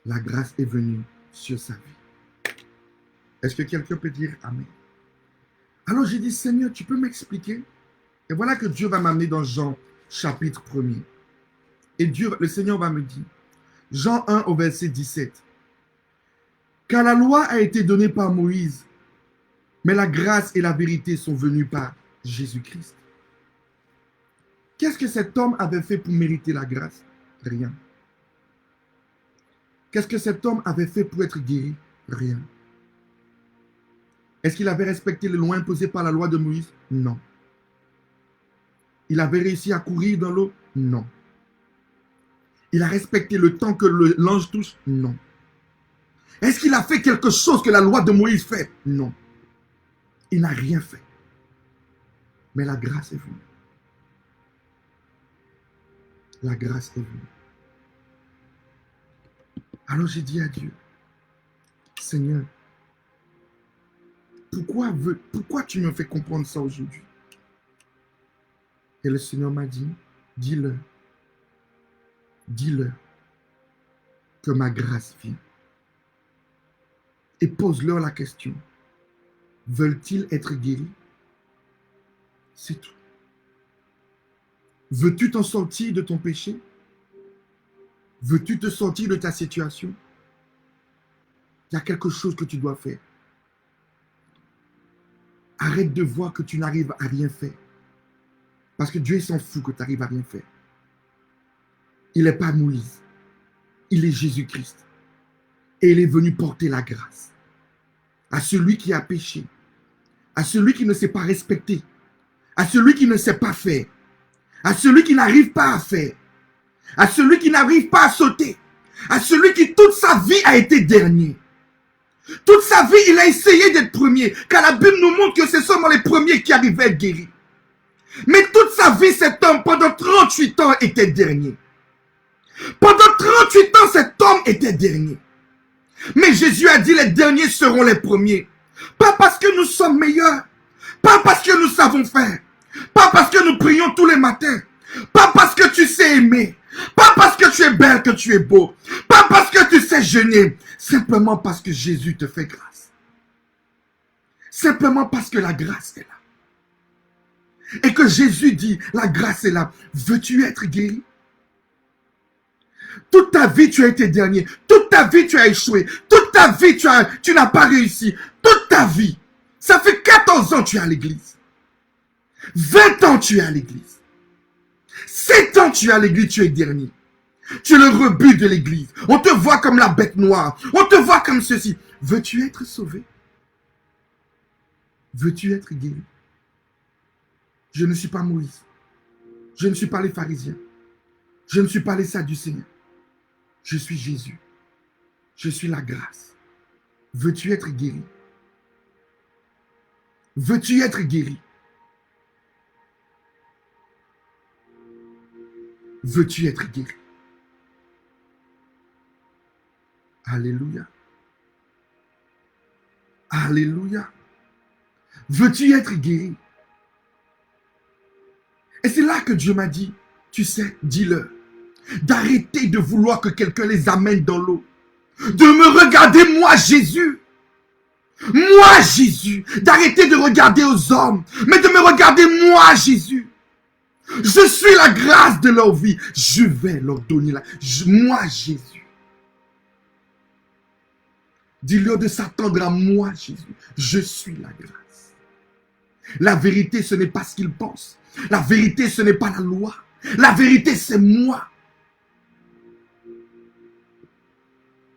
La grâce est venue sur sa vie. Est-ce que quelqu'un peut dire Amen? Alors j'ai dit, Seigneur, tu peux m'expliquer? Et voilà que Dieu va m'amener dans Jean chapitre 1er. Et Dieu, le Seigneur va me dire, Jean 1 au verset 17, car la loi a été donnée par Moïse, mais la grâce et la vérité sont venues par Jésus-Christ. Qu'est-ce que cet homme avait fait pour mériter la grâce? Rien. Qu'est-ce que cet homme avait fait pour être guéri? Rien. Est-ce qu'il avait respecté les lois imposées par la loi de Moïse? Non. Il avait réussi à courir dans l'eau? Non. Il a respecté le temps que l'ange touche? Non. Est-ce qu'il a fait quelque chose que la loi de Moïse fait? Non. Il n'a rien fait. Mais la grâce est venue. La grâce est venue. Alors j'ai dit à Dieu, Seigneur, pourquoi tu me fais comprendre ça aujourd'hui? Et le Seigneur m'a dit, dis-leur que ma grâce vient. Et pose-leur la question, veulent-ils être guéris? C'est tout. Veux-tu t'en sortir de ton péché? Veux-tu te sortir de ta situation? Il y a quelque chose que tu dois faire. Arrête de voir que tu n'arrives à rien faire. Parce que Dieu s'en fout que tu arrives à rien faire. Il n'est pas Moïse. Il est Jésus-Christ. Et il est venu porter la grâce à celui qui a péché, à celui qui ne s'est pas respecté, à celui qui ne sait pas faire, à celui qui n'arrive pas à faire, à celui qui n'arrive pas à sauter, à celui qui toute sa vie a été dernier. Toute sa vie, il a essayé d'être premier, car la Bible nous montre que c'est seulement les premiers qui arrivaient à être guéris. Mais toute sa vie, cet homme, pendant 38 ans, était dernier. Pendant 38 ans, cet homme était dernier. Mais Jésus a dit, les derniers seront les premiers. Pas parce que nous sommes meilleurs, pas parce que nous savons faire, pas parce que nous prions tous les matins, pas parce que tu sais aimer, pas parce que tu es belle, que tu es beau, pas parce que tu sais jeûner, simplement parce que Jésus te fait grâce. Simplement parce que la grâce est là. Et que Jésus dit, la grâce est là. Veux-tu être guéri? Toute ta vie, tu as été dernier. Toute ta vie, tu as échoué. Toute ta vie, tu n'as pas réussi. Toute ta vie. Ça fait 14 ans que tu es à l'église. 20 ans, tu es à l'église. 7 ans, tu es à l'église, tu es dernier. Tu es le rebut de l'église. On te voit comme la bête noire. On te voit comme ceci. Veux-tu être sauvé? Veux-tu être guéri? Je ne suis pas Moïse. Je ne suis pas les pharisiens. Je ne suis pas les sadducéens. Je suis Jésus. Je suis la grâce. Veux-tu être guéri? Veux-tu être guéri? Veux-tu être guéri? Alléluia. Alléluia. Veux-tu être guéri? Et c'est là que Dieu m'a dit, tu sais, dis-leur, d'arrêter de vouloir que quelqu'un les amène dans l'eau. De me regarder, moi, Jésus. Moi, Jésus. D'arrêter de regarder aux hommes, mais de me regarder, moi, Jésus. Je suis la grâce de leur vie. Je vais leur donner moi, Jésus. Dis-leur de s'attendre à moi, Jésus. Je suis la grâce. La vérité, ce n'est pas ce qu'ils pensent. La vérité, ce n'est pas la loi. La vérité, c'est moi.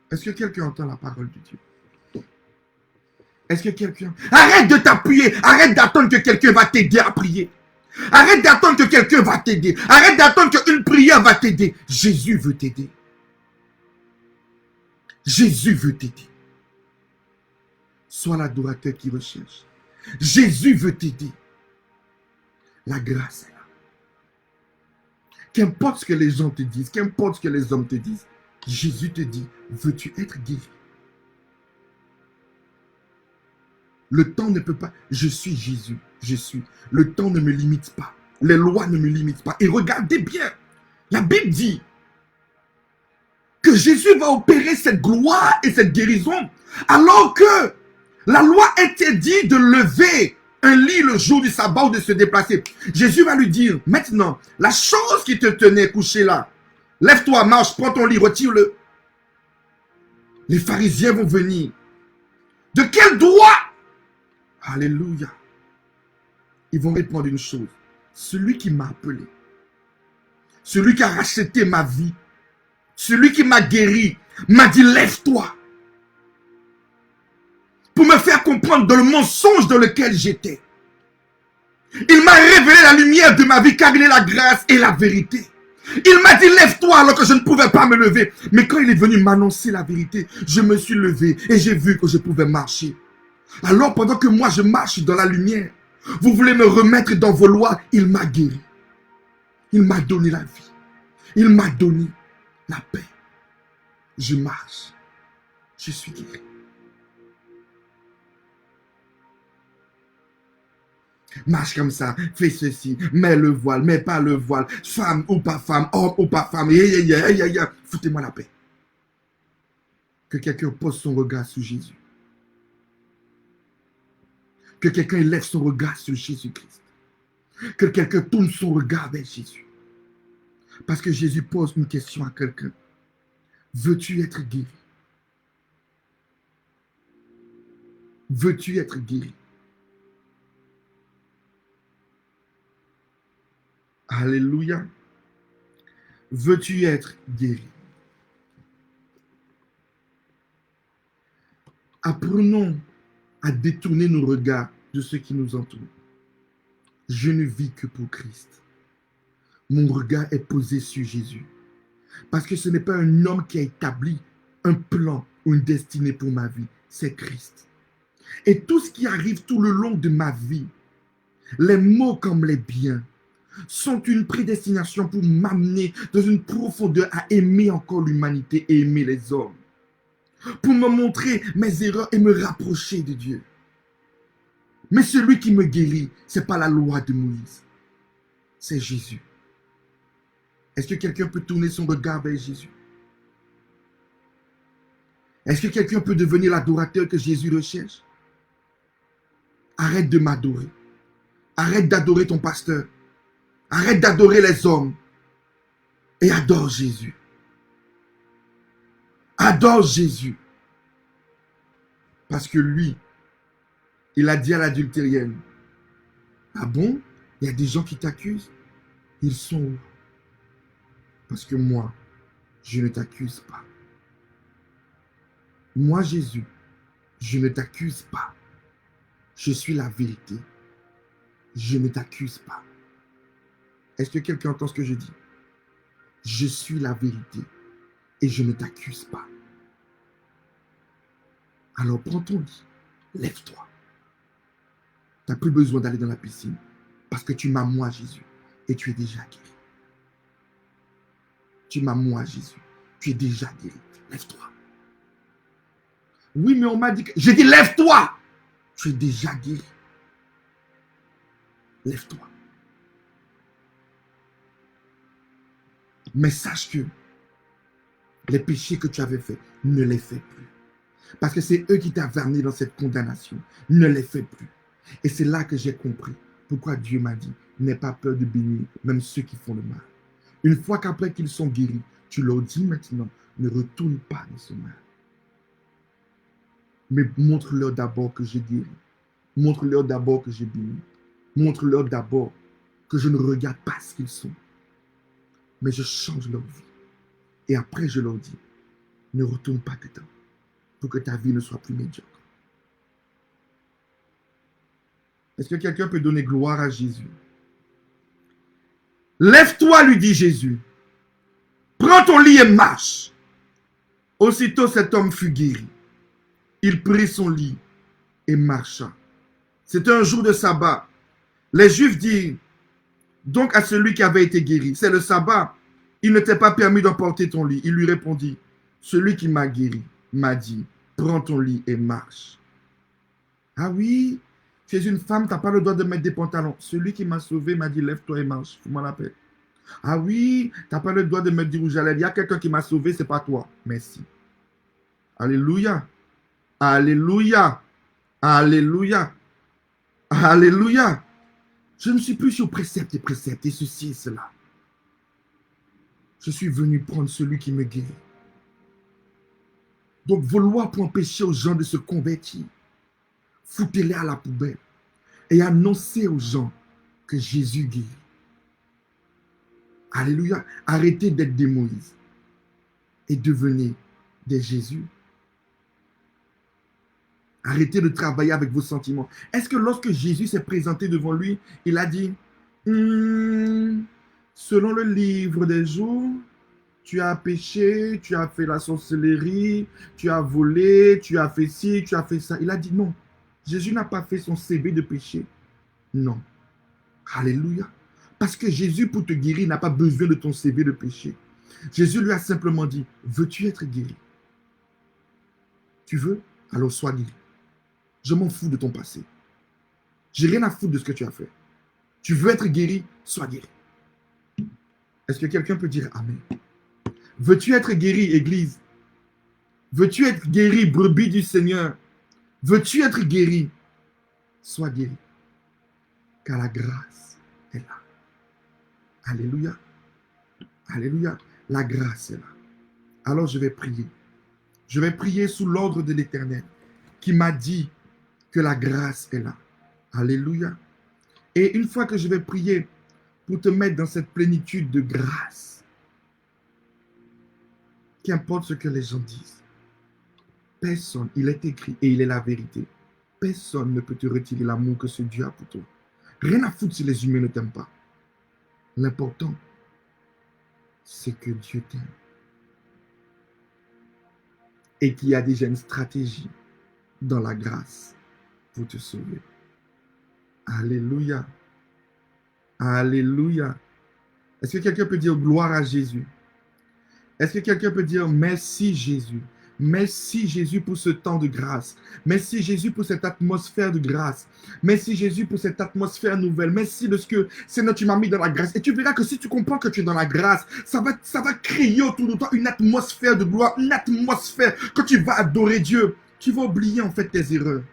Est-ce que quelqu'un entend la parole de Dieu? Est-ce que quelqu'un... Arrête de t'appuyer. Arrête d'attendre que quelqu'un va t'aider à prier. Arrête d'attendre que quelqu'un va t'aider. Arrête d'attendre qu'une prière va t'aider. Jésus veut t'aider. Jésus veut t'aider. Sois l'adorateur qui recherche. Jésus veut t'aider. La grâce est là. Qu'importe ce que les gens te disent, qu'importe ce que les hommes te disent, Jésus te dit, veux-tu être guéri? Le temps ne peut pas. Je suis Jésus. Je suis. Le temps ne me limite pas. Les lois ne me limitent pas. Et regardez bien. La Bible dit que Jésus va opérer cette gloire et cette guérison alors que la loi interdit de lever un lit le jour du sabbat ou de se déplacer. Jésus va lui dire, maintenant, la chose qui te tenait couché là, lève-toi, marche, prends ton lit, retire-le. Les pharisiens vont venir. De quel droit? Alléluia. Ils vont répondre une chose. Celui qui m'a appelé, celui qui a racheté ma vie, celui qui m'a guéri, m'a dit lève-toi. Pour me faire comprendre dans le mensonge dans lequel j'étais. Il m'a révélé la lumière de ma vie car il est la grâce et la vérité. Il m'a dit lève-toi alors que je ne pouvais pas me lever. Mais quand il est venu m'annoncer la vérité, je me suis levé et j'ai vu que je pouvais marcher. Alors pendant que moi je marche dans la lumière, vous voulez me remettre dans vos lois, il m'a guéri. Il m'a donné la vie. Il m'a donné la paix. Je marche. Je suis guéri. Marche comme ça, fais ceci, mets le voile, mets pas le voile, femme ou pas femme, homme ou pas femme, foutez-moi la paix. Que quelqu'un pose son regard sur Jésus. Que quelqu'un élève son regard sur Jésus-Christ. Que quelqu'un tourne son regard vers Jésus. Parce que Jésus pose une question à quelqu'un. Veux-tu être guéri? Veux-tu être guéri? Alléluia. Veux-tu être guéri? Apprenons à détourner nos regards de ce qui nous entoure. Je ne vis que pour Christ. Mon regard est posé sur Jésus. Parce que ce n'est pas un homme qui a établi un plan ou une destinée pour ma vie. C'est Christ. Et tout ce qui arrive tout le long de ma vie, les maux comme les biens, sont une prédestination pour m'amener dans une profondeur à aimer encore l'humanité et aimer les hommes. Pour me montrer mes erreurs et me rapprocher de Dieu. Mais celui qui me guérit, ce n'est pas la loi de Moïse. C'est Jésus. Est-ce que quelqu'un peut tourner son regard vers Jésus? Est-ce que quelqu'un peut devenir l'adorateur que Jésus recherche? Arrête de m'adorer. Arrête d'adorer ton pasteur. Arrête d'adorer les hommes et adore Jésus. Adore Jésus. Parce que lui, il a dit à l'adultérienne, ah bon, il y a des gens qui t'accusent? Ils sont où? Parce que moi, je ne t'accuse pas. Moi, Jésus, je ne t'accuse pas. Je suis la vérité. Je ne t'accuse pas. Est-ce que quelqu'un entend ce que je dis? Je suis la vérité et je ne t'accuse pas. Alors prends ton lit, lève-toi. Tu n'as plus besoin d'aller dans la piscine parce que tu m'as moi, Jésus, et tu es déjà guéri. Tu m'as moi, Jésus, tu es déjà guéri. Lève-toi. Oui, mais on m'a dit que... J'ai dit lève-toi. Tu es déjà guéri. Lève-toi. Mais sache que les péchés que tu avais faits, ne les fais plus. Parce que c'est eux qui t'avaient amené dans cette condamnation. Ne les fais plus. Et c'est là que j'ai compris pourquoi Dieu m'a dit, n'aie pas peur de bénir même ceux qui font le mal. Une fois qu'après qu'ils sont guéris, tu leur dis maintenant, ne retourne pas dans ce mal. Mais montre-leur d'abord que j'ai guéri. Montre-leur d'abord que j'ai béni. Montre-leur d'abord que je ne regarde pas ce qu'ils sont. Mais je change leur vie. Et après, je leur dis, ne retourne pas dedans pour que ta vie ne soit plus médiocre. Est-ce que quelqu'un peut donner gloire à Jésus? Lève-toi, lui dit Jésus. Prends ton lit et marche. Aussitôt, cet homme fut guéri. Il prit son lit et marcha. C'était un jour de sabbat. Les Juifs dirent donc à celui qui avait été guéri, c'est le sabbat. Il ne t'est pas permis d'emporter ton lit. Il lui répondit, celui qui m'a guéri m'a dit, prends ton lit et marche. Ah oui, tu es une femme, tu n'as pas le droit de mettre des pantalons. Celui qui m'a sauvé m'a dit, lève-toi et marche. Fous-moi la paix. Ah oui, tu n'as pas le droit de mettre du rouge à lèvres. Il y a quelqu'un qui m'a sauvé, c'est pas toi. Merci. Alléluia. Alléluia. Alléluia. Alléluia. Je ne suis plus sur précepte et ceci et cela. Je suis venu prendre celui qui me guérit. Donc vos lois pour empêcher aux gens de se convertir, foutez-les à la poubelle et annoncez aux gens que Jésus guérit. Alléluia. Arrêtez d'être des Moïse et devenez des Jésus. Arrêtez de travailler avec vos sentiments. Est-ce que lorsque Jésus s'est présenté devant lui, il a dit, selon le livre des jours, tu as péché, tu as fait la sorcellerie, tu as volé, tu as fait ci, tu as fait ça. Il a dit non. Jésus n'a pas fait son CV de péché. Non. Alléluia. Parce que Jésus, pour te guérir, n'a pas besoin de ton CV de péché. Jésus lui a simplement dit, veux-tu être guéri? Tu veux? Alors sois guéri. Je m'en fous de ton passé. J'ai rien à foutre de ce que tu as fait. Tu veux être guéri? Sois guéri. Est-ce que quelqu'un peut dire Amen? Veux-tu être guéri, Église? Veux-tu être guéri, brebis du Seigneur? Veux-tu être guéri? Sois guéri. Car la grâce est là. Alléluia. Alléluia. La grâce est là. Alors je vais prier. Je vais prier sous l'ordre de l'Éternel qui m'a dit que la grâce est là. Alléluia. Et une fois que je vais prier pour te mettre dans cette plénitude de grâce, qu'importe ce que les gens disent, personne, il est écrit et il est la vérité, personne ne peut te retirer l'amour que ce Dieu a pour toi. Rien à foutre si les humains ne t'aiment pas. L'important, c'est que Dieu t'aime. Et qu'il y a déjà une stratégie dans la grâce pour te sauver. Alléluia. Alléluia. Est-ce que quelqu'un peut dire gloire à Jésus? Est-ce que quelqu'un peut dire merci Jésus? Merci Jésus pour ce temps de grâce. Merci Jésus pour cette atmosphère de grâce. Merci Jésus pour cette atmosphère nouvelle. Merci de ce que Seigneur tu m'as mis dans la grâce. Et tu verras que si tu comprends que tu es dans la grâce, ça va créer autour de toi une atmosphère de gloire, une atmosphère. Quand tu vas adorer Dieu, tu vas oublier en fait tes erreurs.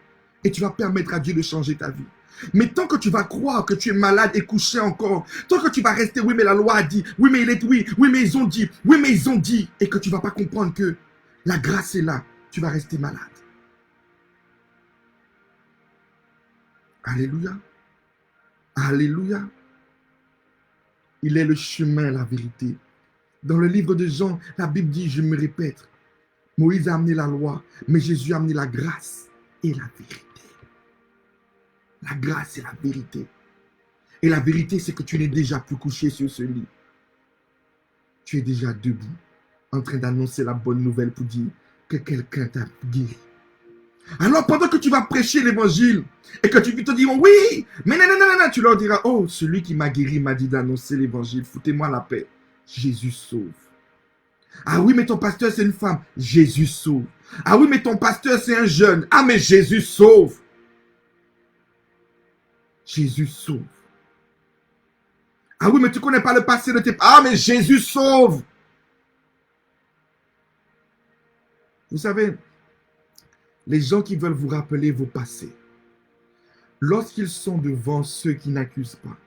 Et tu vas permettre à Dieu de changer ta vie. Mais tant que tu vas croire que tu es malade et couché encore, tant que tu vas rester, oui mais la loi a dit, oui mais oui mais ils ont dit, oui mais ils ont dit, et que tu ne vas pas comprendre que la grâce est là, tu vas rester malade. Alléluia. Alléluia. Il est le chemin, la vérité. Dans le livre de Jean, la Bible dit, je me répète, Moïse a amené la loi, mais Jésus a amené la grâce et la vérité. La grâce et la vérité. Et la vérité, c'est que tu n'es déjà plus couché sur ce lit. Tu es déjà debout, en train d'annoncer la bonne nouvelle pour dire que quelqu'un t'a guéri. Alors, pendant que tu vas prêcher l'évangile et que tu te diront, oui, mais non, tu leur diras, oh, celui qui m'a guéri m'a dit d'annoncer l'évangile, foutez-moi la paix. Jésus sauve. Ah oui, mais ton pasteur, c'est une femme. Jésus sauve. Ah oui, mais ton pasteur, c'est un jeune. Ah, mais Jésus sauve. Jésus sauve. Ah oui, mais tu ne connais pas le passé de tes... Ah, mais Jésus sauve. Vous savez, les gens qui veulent vous rappeler vos passés, lorsqu'ils sont devant ceux qui n'accusent pas,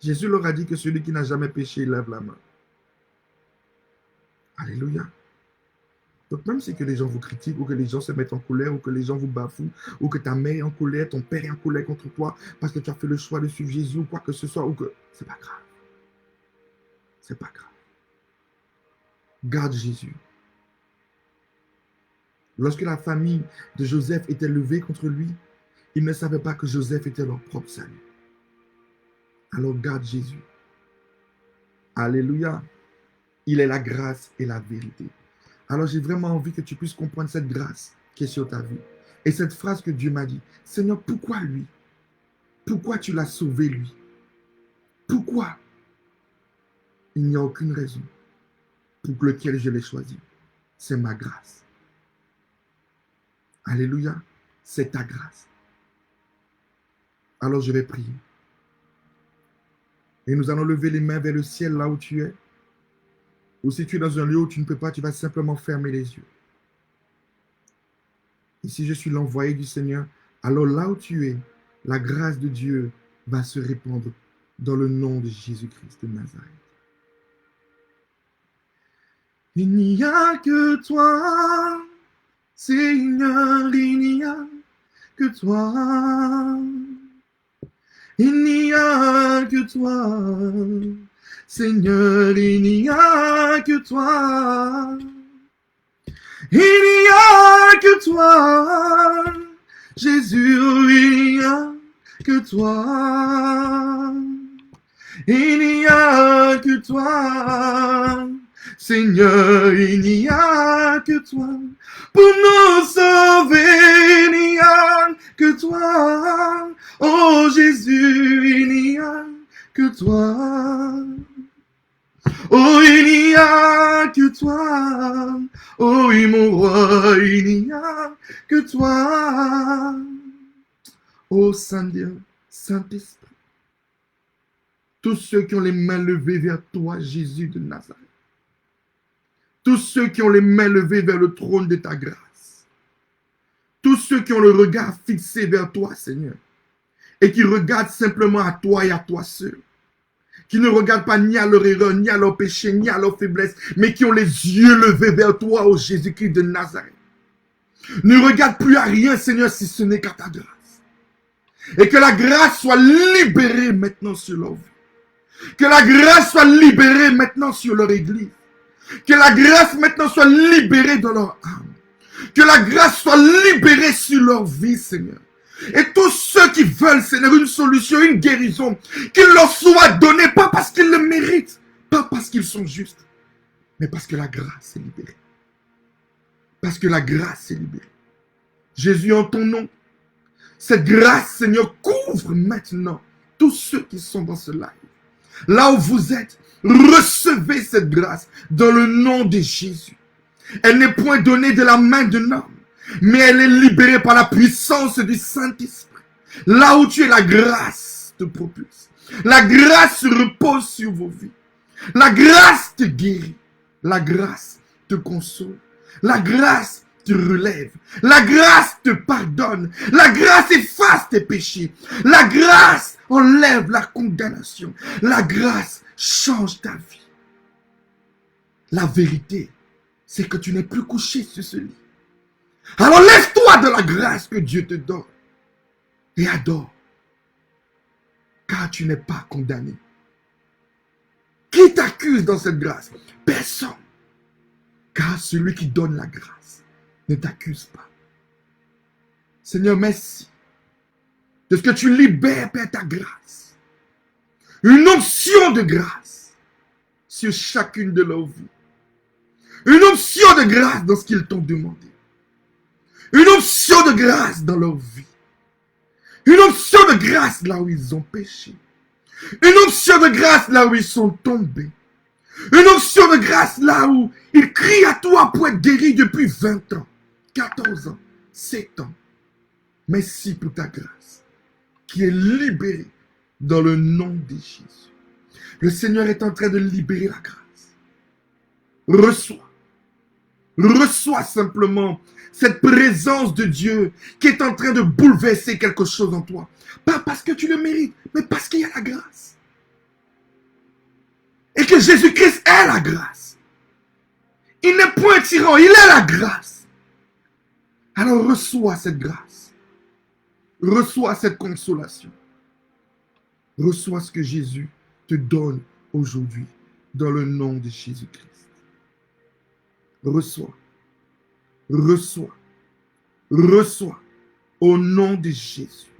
Jésus leur a dit que celui qui n'a jamais péché, il lève la main. Alléluia. Donc même si que les gens vous critiquent, ou que les gens se mettent en colère, ou que les gens vous bafouent, ou que ta mère est en colère, ton père est en colère contre toi, parce que tu as fait le choix de suivre Jésus, ou quoi que ce soit, ou que... C'est pas grave. C'est pas grave. Garde Jésus. Lorsque la famille de Joseph était levée contre lui, ils ne savaient pas que Joseph était leur propre salut. Alors garde Jésus. Alléluia. Il est la grâce et la vérité. Alors j'ai vraiment envie que tu puisses comprendre cette grâce qui est sur ta vie. Et cette phrase que Dieu m'a dit, Seigneur, pourquoi lui? Pourquoi tu l'as sauvé lui? Pourquoi? Il n'y a aucune raison pour laquelle je l'ai choisi. C'est ma grâce. Alléluia. C'est ta grâce. Alors je vais prier. Et nous allons lever les mains vers le ciel là où tu es. Ou si tu es dans un lieu où tu ne peux pas, tu vas simplement fermer les yeux. Et si je suis l'envoyé du Seigneur, alors là où tu es, la grâce de Dieu va se répandre dans le nom de Jésus-Christ de Nazareth. Il n'y a que toi, Seigneur, il n'y a que toi. Il n'y a que toi, Seigneur, il n'y a que toi. Il n'y a que toi, Jésus, il n'y a que toi. Il n'y a que toi, Seigneur, il n'y a que toi. Pour nous sauver, il n'y a que toi. Oh Jésus, il n'y a que toi. Oh, il n'y a que toi. Oh oui, mon roi, il n'y a que toi. Oh Saint-Dieu, Saint-Esprit. Tous ceux qui ont les mains levées vers toi, Jésus de Nazareth. Tous ceux qui ont les mains levées vers le trône de ta grâce. Tous ceux qui ont le regard fixé vers toi, Seigneur. Et qui regardent simplement à toi et à toi seul. Qui ne regardent pas ni à leur erreur, ni à leur péché, ni à leur faiblesse, mais qui ont les yeux levés vers toi, ô Jésus-Christ de Nazareth. Ne regarde plus à rien, Seigneur, si ce n'est qu'à ta grâce. Et que la grâce soit libérée maintenant sur leur vie. Que la grâce soit libérée maintenant sur leur église. Que la grâce maintenant soit libérée dans leur âme. Que la grâce soit libérée sur leur vie, Seigneur. Et tous ceux qui veulent, Seigneur, une solution, une guérison, qu'il leur soit donné, pas parce qu'ils le méritent, pas parce qu'ils sont justes, mais parce que la grâce est libérée. Parce que la grâce est libérée. Jésus, en ton nom, cette grâce, Seigneur, couvre maintenant tous ceux qui sont dans ce live. Là où vous êtes, recevez cette grâce dans le nom de Jésus. Elle n'est point donnée de la main d'un homme, mais elle est libérée par la puissance du Saint-Esprit. Là où tu es, la grâce te propulse. La grâce repose sur vos vies. La grâce te guérit. La grâce te console. La grâce te relève. La grâce te pardonne. La grâce efface tes péchés. La grâce enlève la condamnation. La grâce change ta vie. La vérité, c'est que tu n'es plus couché sur ce lit. Alors lève-toi de la grâce que Dieu te donne et adore. Car tu n'es pas condamné. Qui t'accuse dans cette grâce? Personne. Car celui qui donne la grâce ne t'accuse pas. Seigneur, merci de ce que tu libères, Père, ta grâce. Une onction de grâce sur chacune de leurs vies. Une onction de grâce dans ce qu'ils t'ont demandé. Une onction de grâce dans leur vie. Une onction de grâce là où ils ont péché. Une onction de grâce là où ils sont tombés. Une onction de grâce là où ils crient à toi pour être guéris depuis 20 ans, 14 ans, 7 ans. Merci pour ta grâce qui est libérée dans le nom de Jésus. Le Seigneur est en train de libérer la grâce. Reçois. Reçois simplement cette présence de Dieu qui est en train de bouleverser quelque chose en toi. Pas parce que tu le mérites, mais parce qu'il y a la grâce. Et que Jésus-Christ est la grâce. Il n'est point un tyran, il est la grâce. Alors reçois cette grâce. Reçois cette consolation. Reçois ce que Jésus te donne aujourd'hui dans le nom de Jésus-Christ. Reçois. Reçois. Reçois au nom de Jésus.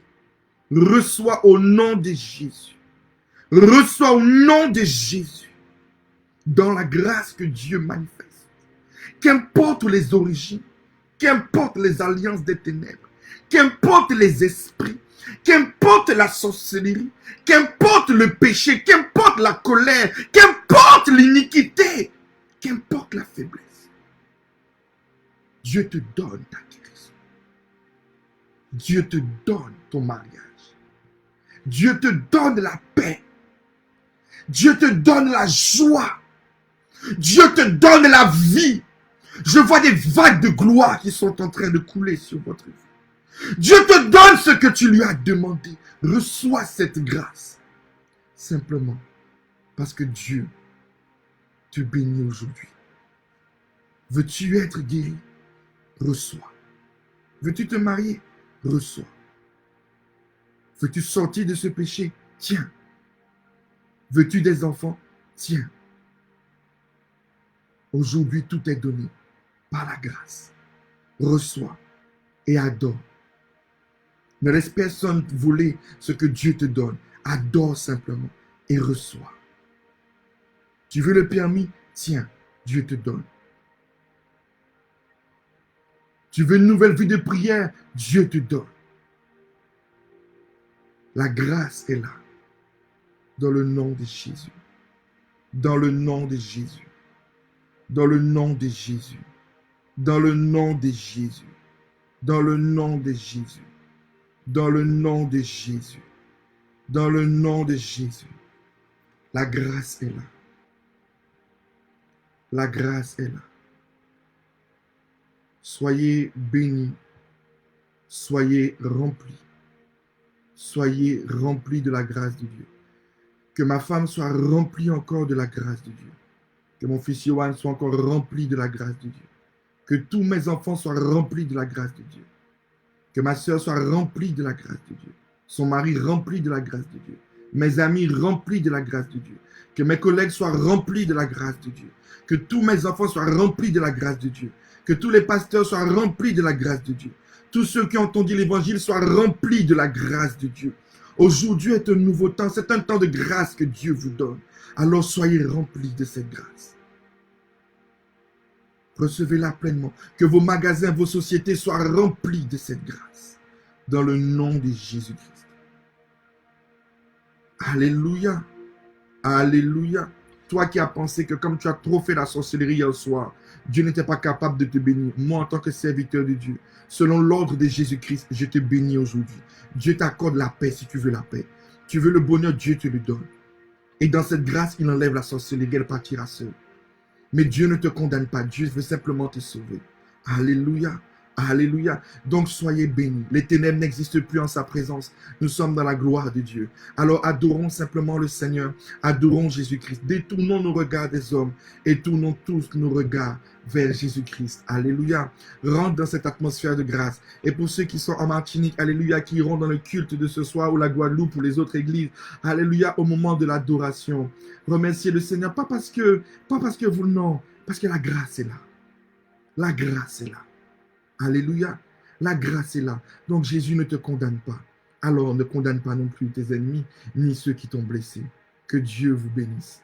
Reçois au nom de Jésus. Reçois au nom de Jésus. Dans la grâce que Dieu manifeste. Qu'importe les origines. Qu'importe les alliances des ténèbres. Qu'importe les esprits. Qu'importe la sorcellerie. Qu'importe le péché. Qu'importe la colère. Qu'importe l'iniquité. Qu'importe la faiblesse. Dieu te donne ta guérison. Dieu te donne ton mariage. Dieu te donne la paix. Dieu te donne la joie. Dieu te donne la vie. Je vois des vagues de gloire qui sont en train de couler sur votre vie. Dieu te donne ce que tu lui as demandé. Reçois cette grâce. Simplement parce que Dieu te bénit aujourd'hui. Veux-tu être guéri? Reçois. Veux-tu te marier? Reçois. Veux-tu sortir de ce péché? Tiens. Veux-tu des enfants? Tiens. Aujourd'hui, tout est donné par la grâce. Reçois et adore. Ne laisse personne voler ce que Dieu te donne. Adore simplement et reçois. Tu veux le permis? Tiens, Dieu te donne. Tu veux une nouvelle vie de prière? Dieu te donne. La grâce est là. Dans le nom de Jésus. Dans le nom de Jésus. Dans le nom de Jésus. Dans le nom de Jésus. Dans le nom de Jésus. Dans le nom de Jésus. Dans le nom de Jésus. La grâce est là. La grâce est là. Soyez bénis. Soyez remplis. Soyez remplis de la grâce de Dieu. Que ma femme soit remplie encore de la grâce de Dieu. Que mon fils Yohan soit encore rempli de la grâce de Dieu. Que tous mes enfants soient remplis de la grâce de Dieu. Que ma soeur soit remplie de la grâce de Dieu. Son mari rempli de la grâce de Dieu. Mes amis remplis de la grâce de Dieu. Que mes collègues soient remplis de la grâce de Dieu. Que tous mes enfants soient remplis de la grâce de Dieu. Que tous les pasteurs soient remplis de la grâce de Dieu. Tous ceux qui ont entendu l'évangile soient remplis de la grâce de Dieu. Aujourd'hui est un nouveau temps. C'est un temps de grâce que Dieu vous donne. Alors soyez remplis de cette grâce. Recevez-la pleinement. Que vos magasins, vos sociétés soient remplis de cette grâce. Dans le nom de Jésus-Christ. Alléluia. Alléluia. Toi qui as pensé que comme tu as trop fait la sorcellerie hier soir, Dieu n'était pas capable de te bénir. Moi, en tant que serviteur de Dieu, selon l'ordre de Jésus-Christ, je te bénis aujourd'hui. Dieu t'accorde la paix si tu veux la paix. Tu veux le bonheur, Dieu te le donne. Et dans cette grâce, il enlève la sorcellerie, elle partira seule. Mais Dieu ne te condamne pas. Dieu veut simplement te sauver. Alléluia. Alléluia. Donc soyez bénis. Les ténèbres n'existent plus en sa présence. Nous sommes dans la gloire de Dieu. Alors adorons simplement le Seigneur. Adorons Jésus-Christ. Détournons nos regards des hommes et tournons tous nos regards vers Jésus-Christ. Alléluia. Rentre dans cette atmosphère de grâce. Et pour ceux qui sont en Martinique, alléluia, qui iront dans le culte de ce soir ou la Guadeloupe ou les autres églises, alléluia, au moment de l'adoration, remerciez le Seigneur. Pas parce que vous, non, parce que la grâce est là. La grâce est là. Alléluia. La grâce est là. Donc Jésus ne te condamne pas. Alors ne condamne pas non plus tes ennemis, ni ceux qui t'ont blessé. Que Dieu vous bénisse.